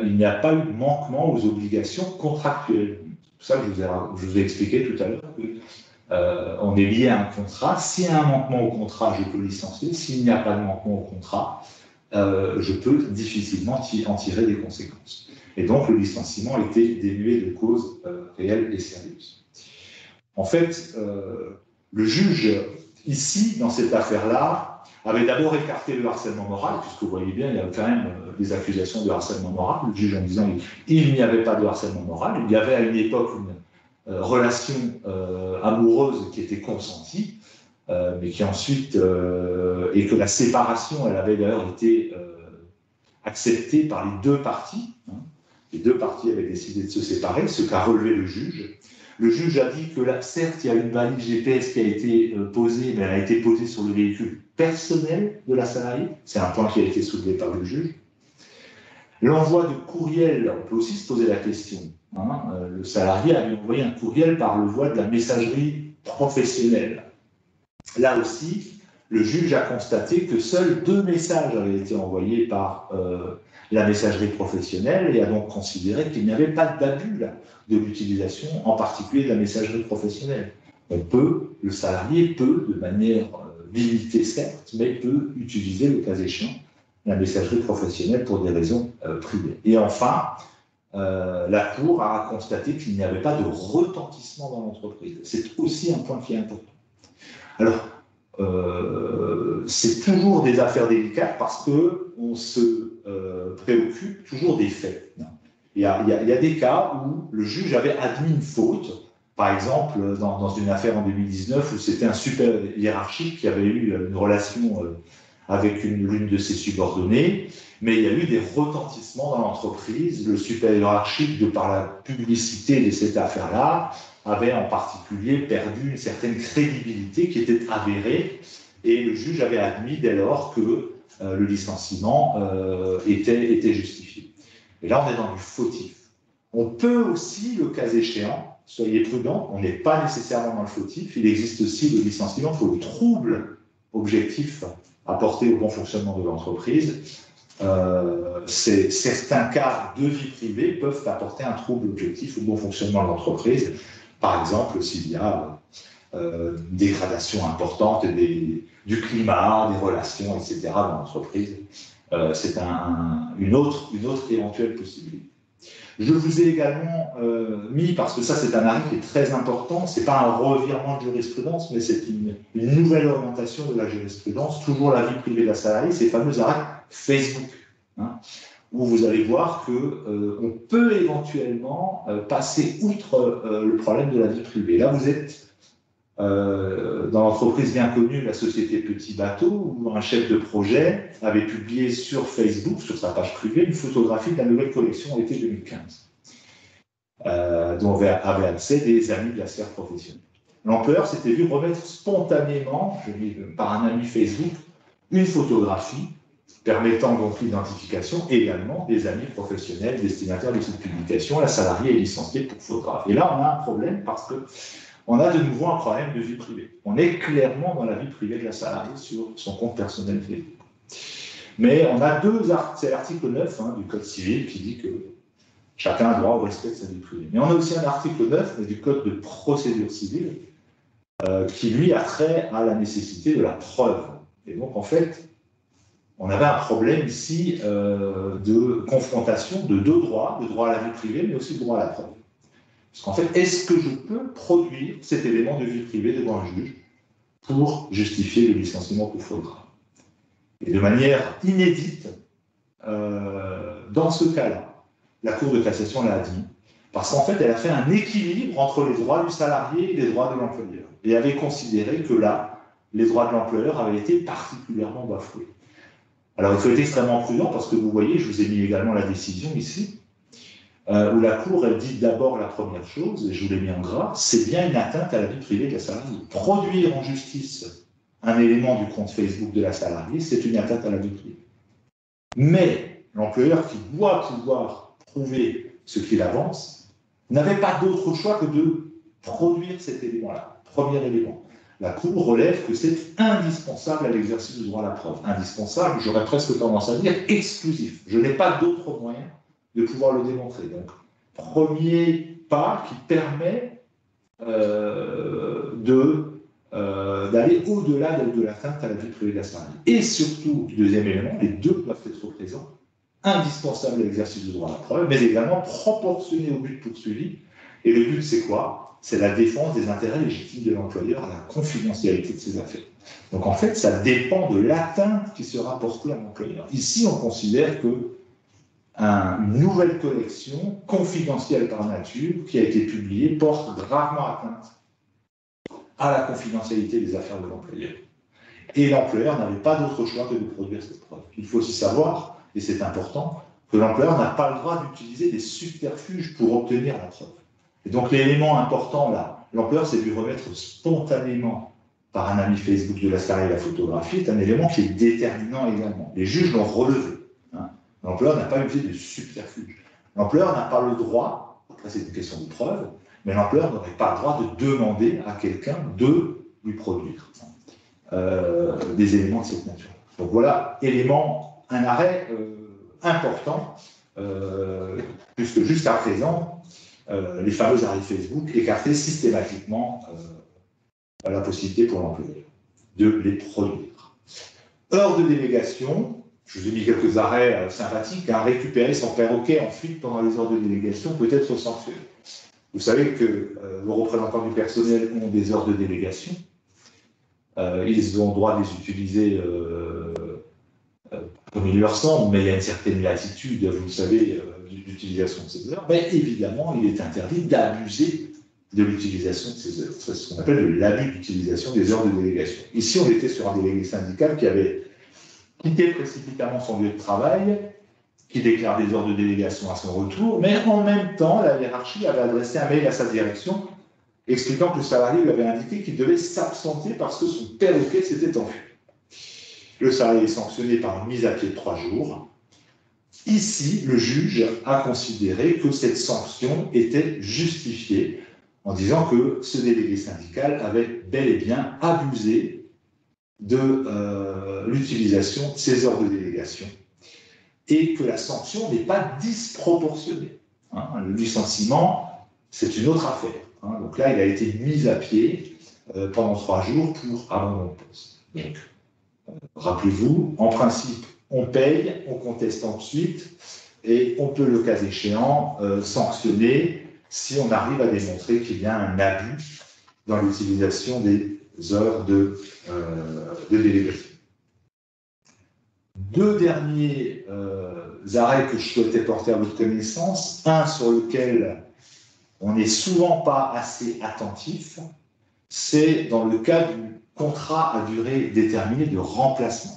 Speaker 3: il n'y a pas eu de manquement aux obligations contractuelles. C'est ça que je vous ai expliqué tout à l'heure. On est lié à un contrat. S'il y a un manquement au contrat, je peux licencier. S'il n'y a pas de manquement au contrat, je peux difficilement en tirer des conséquences. Et donc, le licenciement était dénué de causes réelles et sérieuses. En fait, le juge, ici, dans cette affaire-là, avait d'abord écarté le harcèlement moral, puisque vous voyez bien, il y avait quand même des accusations de harcèlement moral. Le juge en disant qu'il n'y avait pas de harcèlement moral. Il y avait à une époque une relation amoureuse qui était consentie, mais qui ensuite, et que la séparation, elle avait d'ailleurs été acceptée par les deux parties. Hein. Les deux parties avaient décidé de se séparer, ce qu'a relevé le juge. Le juge a dit que là, certes, il y a une balise GPS qui a été posée, mais elle a été posée sur le véhicule personnel de la salariée. C'est un point qui a été soulevé par le juge. L'envoi de courriel, on peut aussi se poser la question. Hein, le salarié a envoyé un courriel par le voie de la messagerie professionnelle. Là aussi, le juge a constaté que seuls 2 messages avaient été envoyés par la messagerie professionnelle et a donc considéré qu'il n'y avait pas d'abus de l'utilisation, en particulier de la messagerie professionnelle. Le salarié peut, de manière limitée certes, mais peut utiliser, le cas échéant, la messagerie professionnelle pour des raisons privées. Et enfin, la Cour a constaté qu'il n'y avait pas de retentissement dans l'entreprise. C'est aussi un point qui est important. Alors, c'est toujours des affaires délicates parce qu'on se préoccupe toujours des faits. Il y a des cas où le juge avait admis une faute, par exemple dans une affaire en 2019 où c'était un supérieur hiérarchique qui avait eu une relation avec l'une de ses subordonnées, mais il y a eu des retentissements dans l'entreprise. Le supérieur hiérarchique, de par la publicité de cette affaire-là, avait en particulier perdu une certaine crédibilité qui était avérée, et le juge avait admis dès lors que le licenciement était justifié. Et là, on est dans du fautif. On peut aussi, le cas échéant, soyez prudents, on n'est pas nécessairement dans le fautif, il existe aussi le licenciement pour le trouble objectif apporté au bon fonctionnement de l'entreprise. Certains cas de vie privée peuvent apporter un trouble objectif au bon fonctionnement de l'entreprise. Par exemple, s'il y a une dégradation importante du climat, des relations, etc. dans l'entreprise, c'est une autre éventuelle possibilité. Je vous ai également mis, parce que ça c'est un arrêt qui est très important, ce n'est pas un revirement de jurisprudence, mais c'est une nouvelle orientation de la jurisprudence, toujours la vie privée de la salariée, ces fameux arrêts Facebook, hein, où vous allez voir qu'on peut éventuellement passer outre le problème de la vie privée. Là, vous êtes dans l'entreprise bien connue, la société Petit Bateau, où un chef de projet avait publié sur Facebook, sur sa page privée, une photographie de la nouvelle collection été 2015, dont avaient accès des amis de la sphère professionnelle. L'employeur s'était vu remettre spontanément, par un ami Facebook, une photographie permettant donc l'identification également des amis professionnels destinataires de cette publication. La salariée est licenciée pour faute grave. Et là, on a un problème parce qu'on a de nouveau un problème de vie privée. On est clairement dans la vie privée de la salariée sur son compte personnel Facebook. Mais on a c'est l'article 9 du Code civil qui dit que chacun a droit au respect de sa vie privée. Mais on a aussi un article 9 du Code de procédure civile qui, lui, a trait à la nécessité de la preuve. Et donc, en fait, on avait un problème ici de confrontation de deux droits, le droit à la vie privée, mais aussi le droit à la preuve. Parce qu'en fait, est-ce que je peux produire cet élément de vie privée devant un juge pour justifier le licenciement pour faute grave? Et de manière inédite, dans ce cas-là, la Cour de cassation l'a dit, parce qu'en fait, elle a fait un équilibre entre les droits du salarié et les droits de l'employeur. Et avait considéré que là, les droits de l'employeur avaient été particulièrement bafoués. Alors, il faut être extrêmement prudent, parce que vous voyez, je vous ai mis également la décision ici, où la Cour, elle dit d'abord la première chose, et je vous l'ai mis en gras, c'est bien une atteinte à la vie privée de la salariée. Produire en justice un élément du compte Facebook de la salariée, c'est une atteinte à la vie privée. Mais l'employeur qui doit pouvoir prouver ce qu'il avance n'avait pas d'autre choix que de produire cet élément-là, premier élément. La Cour relève que c'est indispensable à l'exercice du droit à la preuve. Indispensable, j'aurais presque tendance à dire exclusif. Je n'ai pas d'autre moyen de pouvoir le démontrer. Donc, premier pas qui permet d'aller au-delà de l'atteinte à la vie privée de la salariée. Et surtout, deuxième élément, les deux doivent être présents, indispensable à l'exercice du droit à la preuve, mais également proportionné au but poursuivi. Et le but, c'est quoi? C'est la défense des intérêts légitimes de l'employeur à la confidentialité de ses affaires. Donc en fait, ça dépend de l'atteinte qui sera portée à l'employeur. Ici, on considère que une nouvelle collection, confidentielle par nature, qui a été publiée, porte gravement atteinte à la confidentialité des affaires de l'employeur. Et l'employeur n'avait pas d'autre choix que de produire cette preuve. Il faut aussi savoir, et c'est important, que l'employeur n'a pas le droit d'utiliser des subterfuges pour obtenir la preuve. Et donc l'élément important là, l'employeur s'est dû remettre spontanément par un ami Facebook de la salariée la photographie, est un élément qui est déterminant également. Les juges l'ont relevé. L'employeur n'a pas utilisé de subterfuge. L'employeur n'a pas le droit, après c'est une question de preuve, mais l'employeur n'aurait pas le droit de demander à quelqu'un de lui produire des éléments de cette nature. Donc voilà, un arrêt important, puisque jusqu'à présent, les fameux arrêts Facebook écartaient systématiquement la possibilité pour l'employeur de les produire. Heure de délégation, je vous ai mis quelques arrêts sympathiques, récupérer son perroquet en fuite pendant les heures de délégation peut être sanctionné. Vous savez que vos représentants du personnel ont des heures de délégation. Ils ont le droit de les utiliser comme il leur semble, mais il y a une certaine latitude, vous le savez, d'utilisation de ces heures. Mais évidemment, il est interdit d'abuser de l'utilisation de ces heures. C'est ce qu'on appelle de l'abus d'utilisation des heures de délégation. Ici, on était sur un délégué syndical qui avait quitté précipitamment son lieu de travail, qui déclare des heures de délégation à son retour, mais en même temps, la hiérarchie avait adressé un mail à sa direction expliquant que le salarié lui avait indiqué qu'il devait s'absenter parce que son perroquet s'était enfui. Le salarié est sanctionné par une mise à pied de 3 jours. Ici, le juge a considéré que cette sanction était justifiée en disant que ce délégué syndical avait bel et bien abusé de l'utilisation de ces heures de délégation et que la sanction n'est pas disproportionnée. Le licenciement, c'est une autre affaire. Donc là, il a été mis à pied pendant 3 jours pour abandon de poste. Donc, rappelez-vous, en principe, on paye, on conteste ensuite, et on peut, le cas échéant, sanctionner si on arrive à démontrer qu'il y a un abus dans l'utilisation des heures de délégation. 2 derniers arrêts que je souhaitais porter à votre connaissance. Un sur lequel on n'est souvent pas assez attentif, c'est dans le cas du contrat à durée déterminée de remplacement.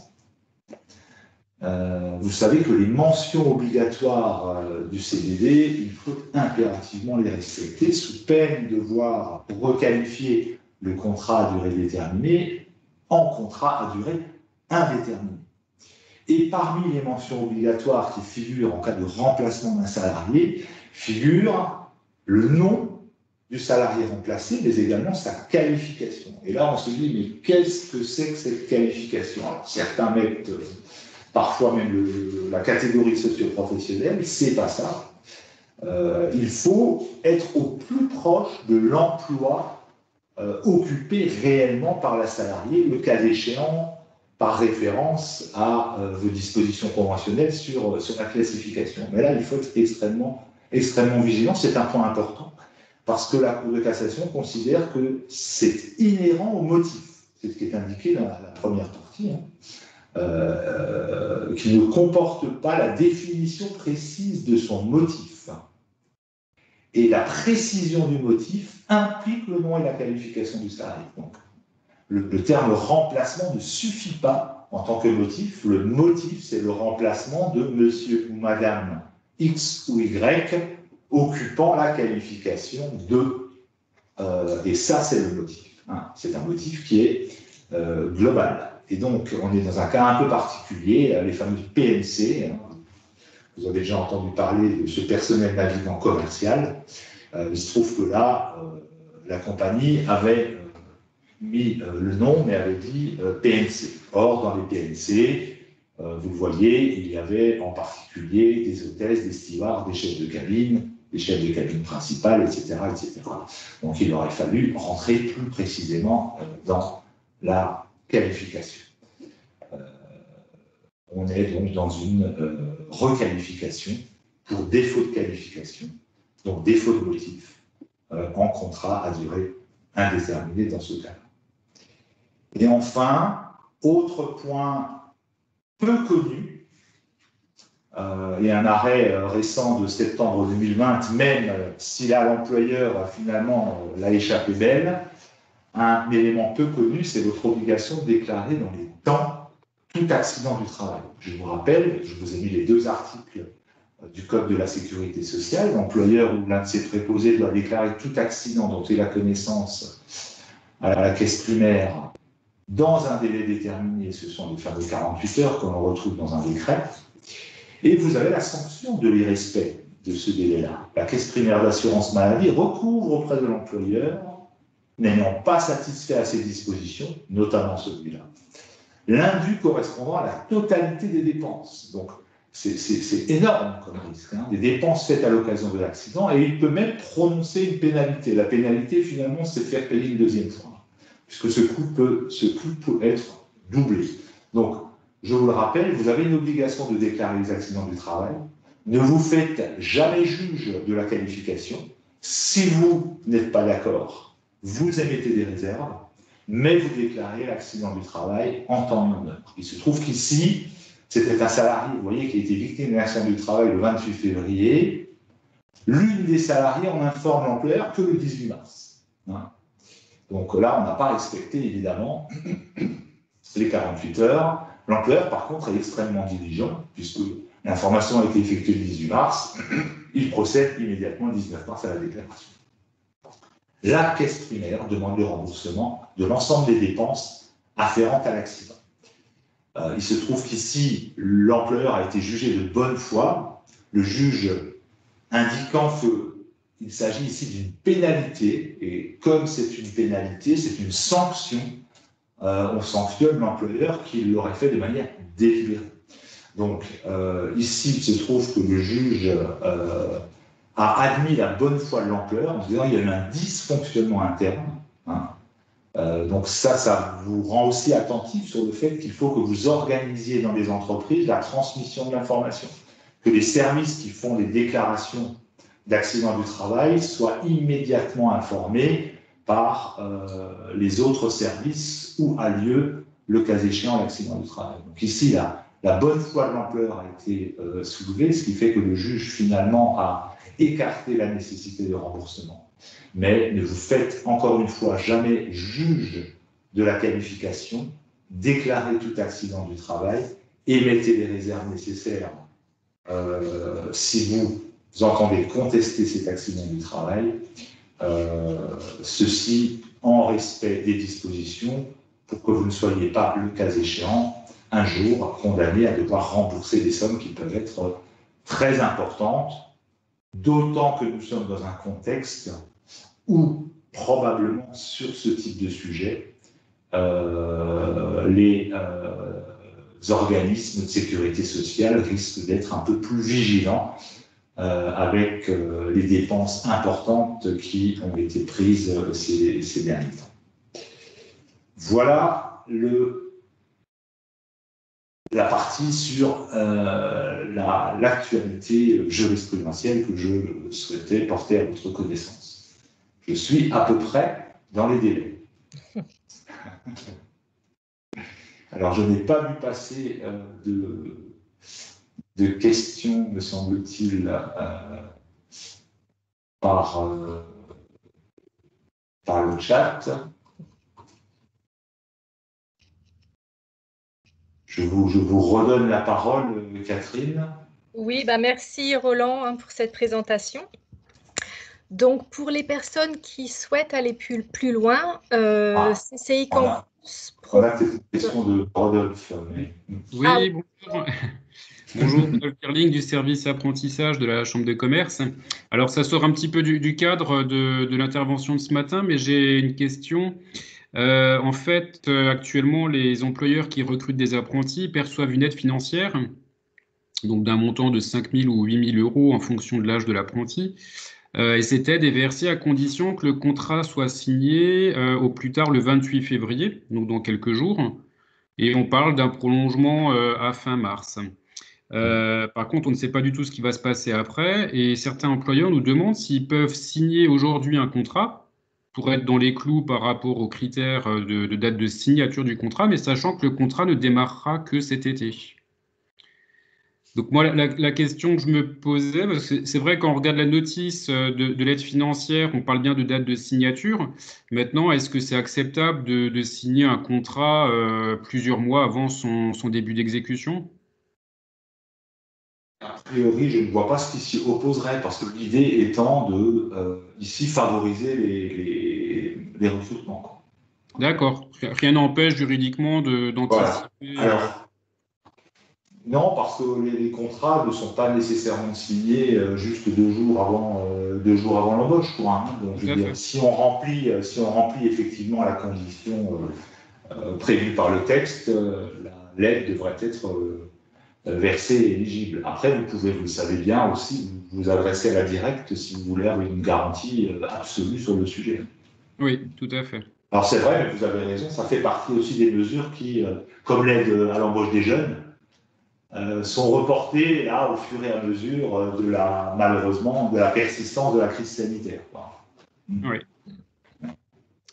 Speaker 3: Vous savez que les mentions obligatoires du CDD, il faut impérativement les respecter, sous peine de voir requalifier le contrat à durée déterminée en contrat à durée indéterminée. Et parmi les mentions obligatoires qui figurent en cas de remplacement d'un salarié, figure le nom du salarié remplacé, mais également sa qualification. Et là, on se dit, mais qu'est-ce que c'est que cette qualification? Alors, certains mettent parfois même la catégorie socio-professionnelle, c'est pas ça. Il faut être au plus proche de l'emploi occupé réellement par la salariée, le cas échéant, par référence à vos dispositions conventionnelles sur la classification. Mais là, il faut être extrêmement vigilant, c'est un point important, parce que la Cour de cassation considère que c'est inhérent au motif. C'est ce qui est indiqué dans la première partie, qui ne comporte pas la définition précise de son motif. Et la précision du motif implique le nom et la qualification du salarié. Donc, le terme remplacement ne suffit pas en tant que motif. Le motif, c'est le remplacement de monsieur ou madame X ou Y occupant la qualification de. Et ça, c'est le motif. C'est un motif qui est global. Et donc, on est dans un cas un peu particulier, les fameux PNC. Vous avez déjà entendu parler de ce personnel navigant commercial. Il se trouve que là, la compagnie avait mis le nom, mais avait dit PNC. Or, dans les PNC, vous le voyez, il y avait en particulier des hôtesses, des stewards, des chefs de cabine principales, etc., etc. Donc, il aurait fallu rentrer plus précisément dans la qualification. On est donc dans une requalification pour défaut de qualification, donc défaut de motif, en contrat à durée indéterminée dans ce cas. Et enfin, autre point peu connu, il y a un arrêt récent de septembre 2020, même si là l'employeur finalement l'a échappé belle, un élément peu connu, c'est votre obligation de déclarer dans les temps tout accident du travail. Je vous rappelle, je vous ai mis les 2 articles du Code de la sécurité sociale. L'employeur ou l'un de ses préposés doit déclarer tout accident dont il a connaissance à la caisse primaire dans un délai déterminé. Ce sont les fameux 48 heures que l'on retrouve dans un décret. Et vous avez la sanction de l'irrespect de ce délai-là. La caisse primaire d'assurance maladie recouvre auprès de l'employeur, n'ayant pas satisfait à ses dispositions, notamment celui-là, l'indu correspondant à la totalité des dépenses. Donc, c'est énorme comme risque, des dépenses faites à l'occasion de l'accident, et il peut même prononcer une pénalité. La pénalité, finalement, c'est de faire payer une deuxième fois, puisque ce coût peut être doublé. Donc, je vous le rappelle, vous avez une obligation de déclarer les accidents du travail. Ne vous faites jamais juge de la qualification. Si vous n'êtes pas d'accord, vous émettez des réserves, mais vous déclarez l'accident du travail en temps et en heure. Il se trouve qu'ici, c'était un salarié, vous voyez, qui a été victime d'un accident du travail le 28 février. L'une des salariés en informe l'employeur que le 18 mars. Donc là, on n'a pas respecté, évidemment, les 48 heures. L'employeur, par contre, est extrêmement diligent, puisque l'information a été effectuée le 18 mars. Il procède immédiatement le 19 mars à la déclaration. La caisse primaire demande le remboursement de l'ensemble des dépenses afférentes à l'accident. Il se trouve qu'ici, l'employeur a été jugé de bonne foi, le juge indiquant qu'il s'agit ici d'une pénalité, et comme c'est une pénalité, c'est une sanction, on sanctionne l'employeur qui l'aurait fait de manière délibérée. Donc, ici, il se trouve que le juge a admis la bonne foi de l'employeur en disant qu'il y a eu un dysfonctionnement interne. Donc ça vous rend aussi attentif sur le fait qu'il faut que vous organisiez dans les entreprises la transmission de l'information, que les services qui font les déclarations d'accident du travail soient immédiatement informés par les autres services où a lieu, le cas échéant, l'accident du travail. Donc ici, la bonne foi de l'employeur a été soulevée, ce qui fait que le juge finalement a écarté la nécessité de remboursement. Mais ne vous faites encore une fois jamais juge de la qualification, déclarez tout accident du travail, émettez les réserves nécessaires si vous entendez contester cet accident du travail, ceci en respect des dispositions pour que vous ne soyez pas, le cas échéant, un jour condamné à devoir rembourser des sommes qui peuvent être très importantes, d'autant que nous sommes dans un contexte où probablement sur ce type de sujet, les organismes de sécurité sociale risquent d'être un peu plus vigilants avec les dépenses importantes qui ont été prises ces derniers temps. Voilà la partie sur l'actualité jurisprudentielle que je souhaitais porter à votre connaissance. Je suis à peu près dans les délais. Alors, je n'ai pas vu passer de questions, me semble-t-il, par le chat. Je vous redonne la parole, Catherine.
Speaker 1: Oui, merci Roland pour cette présentation. Donc, pour les personnes qui souhaitent aller plus loin, CCI Campus...
Speaker 3: On a cette question de Rodolphe.
Speaker 4: Oui, bonjour. Bonjour, Rodolphe Kirling du service apprentissage de la Chambre de commerce. Alors, ça sort un petit peu du cadre de l'intervention de ce matin, mais j'ai une question. En fait, actuellement, les employeurs qui recrutent des apprentis perçoivent une aide financière, donc d'un montant de 5 000 ou 8 000 euros en fonction de l'âge de l'apprenti. Et cette aide est versée à condition que le contrat soit signé au plus tard le 28 février, donc dans quelques jours. Et on parle d'un prolongement à fin mars. Par contre, on ne sait pas du tout ce qui va se passer après. Et certains employeurs nous demandent s'ils peuvent signer aujourd'hui un contrat pour être dans les clous par rapport aux critères de date de signature du contrat, mais sachant que le contrat ne démarrera que cet été. Donc moi, la question que je me posais, parce que c'est vrai quand on regarde la notice de l'aide financière, on parle bien de date de signature. Maintenant, est-ce que c'est acceptable de signer un contrat plusieurs mois avant son début d'exécution ?
Speaker 3: A priori, je ne vois pas ce qui s'y opposerait, parce que l'idée étant de, ici, favoriser les recrutements.
Speaker 4: D'accord. Rien n'empêche juridiquement d'anticiper.
Speaker 3: Voilà. Alors, non, parce que les contrats ne sont pas nécessairement signés juste 2 jours avant l'embauche, quoi. Hein. Donc, je veux dire, si on remplit effectivement la condition prévue par le texte, l'aide devrait être versée et éligible. Après, vous le savez bien aussi, vous adresser à la directe si vous voulez avoir une garantie absolue sur le sujet.
Speaker 4: Oui, tout à fait.
Speaker 3: Alors c'est vrai, mais vous avez raison, ça fait partie aussi des mesures qui, comme l'aide à l'embauche des jeunes, sont reportées là au fur et à mesure malheureusement, de la persistance de la crise sanitaire.
Speaker 4: Oui.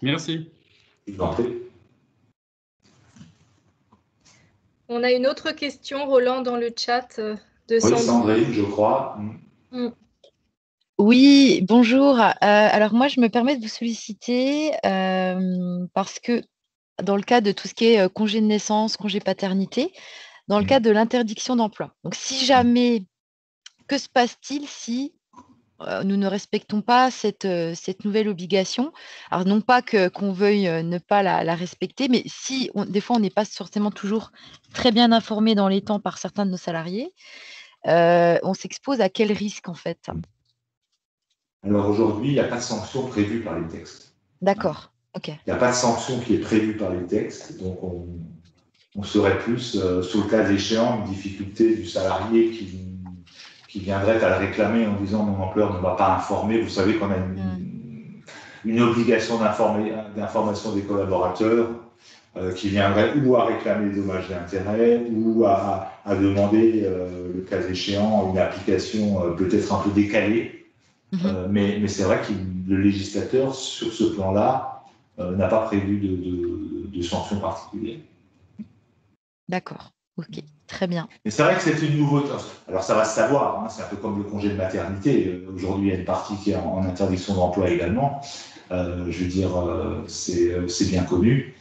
Speaker 4: Merci.
Speaker 3: Je vous en prie.
Speaker 1: On a une autre question, Roland, dans le chat de Sandrine.
Speaker 3: Oui, Sandrine, je crois.
Speaker 5: Oui, bonjour. Alors moi, je me permets de vous solliciter parce que dans le cas de tout ce qui est congé de naissance, congé paternité, dans le cas de l'interdiction d'emploi. Donc si jamais, que se passe-t-il si nous ne respectons pas cette nouvelle obligation? Alors non pas qu'on veuille ne pas la respecter, mais si des fois on n'est pas forcément toujours très bien informé dans les temps par certains de nos salariés, on s'expose à quel risque en fait?
Speaker 3: Alors aujourd'hui, il n'y a pas de sanction prévue par les textes.
Speaker 5: D'accord, ok.
Speaker 3: Il n'y a pas de sanction qui est prévue par les textes, donc on serait plus, sous le cas échéant, une difficulté du salarié qui viendrait à le réclamer en disant mon employeur ne m'a pas informé. Vous savez qu'on a une obligation d'information des collaborateurs qui viendrait ou à réclamer des dommages d'intérêt ou à demander, le cas échéant, une application peut-être un peu décalée. Mais c'est vrai que le législateur, sur ce plan-là, n'a pas prévu de sanctions particulières.
Speaker 5: D'accord, ok, très bien.
Speaker 3: Mais c'est vrai que c'est une nouveauté. Alors ça va se savoir, hein, c'est un peu comme le congé de maternité. Aujourd'hui, il y a une partie qui est en interdiction d'emploi également. Je veux dire, c'est bien connu.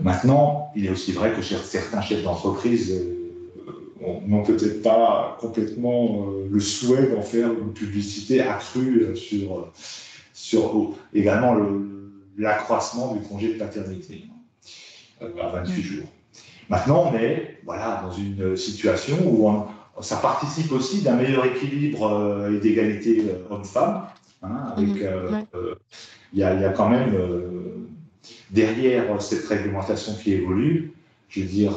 Speaker 3: Maintenant, il est aussi vrai que certains chefs d'entreprise n'ont peut-être pas complètement le souhait d'en faire une publicité accrue sur également l'accroissement du congé de paternité à 28 jours. Maintenant, on est dans une situation où ça participe aussi d'un meilleur équilibre et d'égalité homme-femme, Hein, avec,
Speaker 5: Ouais.
Speaker 3: il y a quand même derrière cette réglementation qui évolue, je veux dire,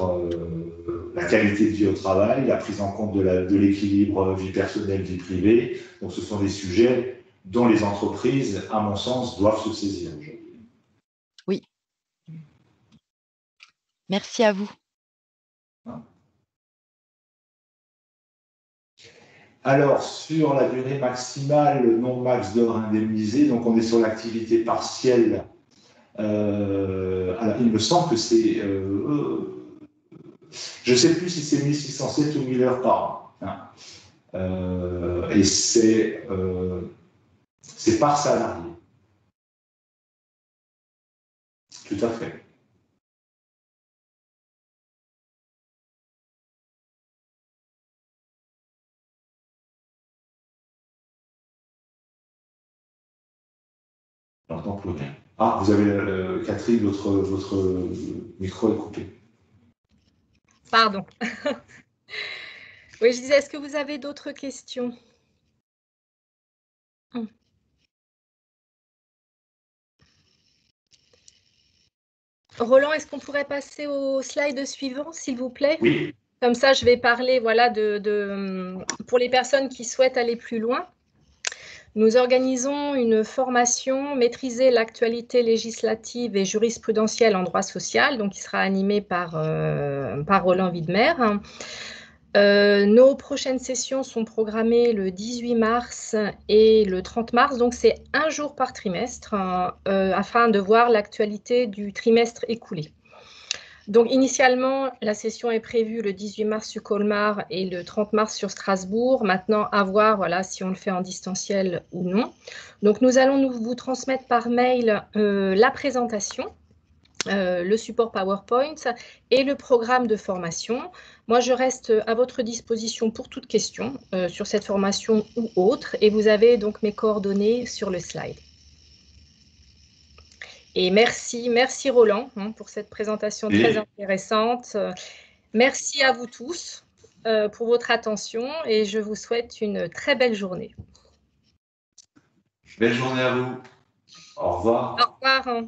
Speaker 3: la qualité de vie au travail, la prise en compte de l'équilibre vie personnelle, vie privée. Donc, ce sont des sujets dont les entreprises, à mon sens, doivent se saisir aujourd'hui.
Speaker 5: Oui. Merci à vous.
Speaker 3: Alors, sur la durée maximale, le non max d'heures indemnisées, donc on est sur l'activité partielle. Alors, il me semble que c'est... je ne sais plus si c'est 1607 ou 1000 heures par an. Hein. Et c'est par salarié. Tout à fait. Je n'entends plus rien. Ah, vous avez, Catherine, votre micro est coupé.
Speaker 1: Pardon. Oui, je disais, est-ce que vous avez d'autres questions? Roland, est-ce qu'on pourrait passer au slide suivant, s'il vous plaît?
Speaker 3: Oui.
Speaker 1: Comme ça, je vais parler voilà, pour les personnes qui souhaitent aller plus loin. Nous organisons une formation maîtriser l'actualité législative et jurisprudentielle en droit social, donc qui sera animée par Roland Widmer. Nos prochaines sessions sont programmées le 18 mars et le 30 mars, donc c'est un jour par trimestre, afin de voir l'actualité du trimestre écoulé. Donc, initialement, la session est prévue le 18 mars sur Colmar et le 30 mars sur Strasbourg. Maintenant, à voir voilà, si on le fait en distanciel ou non. Donc, nous allons vous transmettre par mail la présentation, le support PowerPoint et le programme de formation. Moi, je reste à votre disposition pour toute question sur cette formation ou autre. Et vous avez donc mes coordonnées sur le slide. Et merci Roland pour cette présentation très intéressante. Merci à vous tous pour votre attention et je vous souhaite une très belle journée.
Speaker 3: Belle journée à vous. Au revoir.
Speaker 1: Au revoir.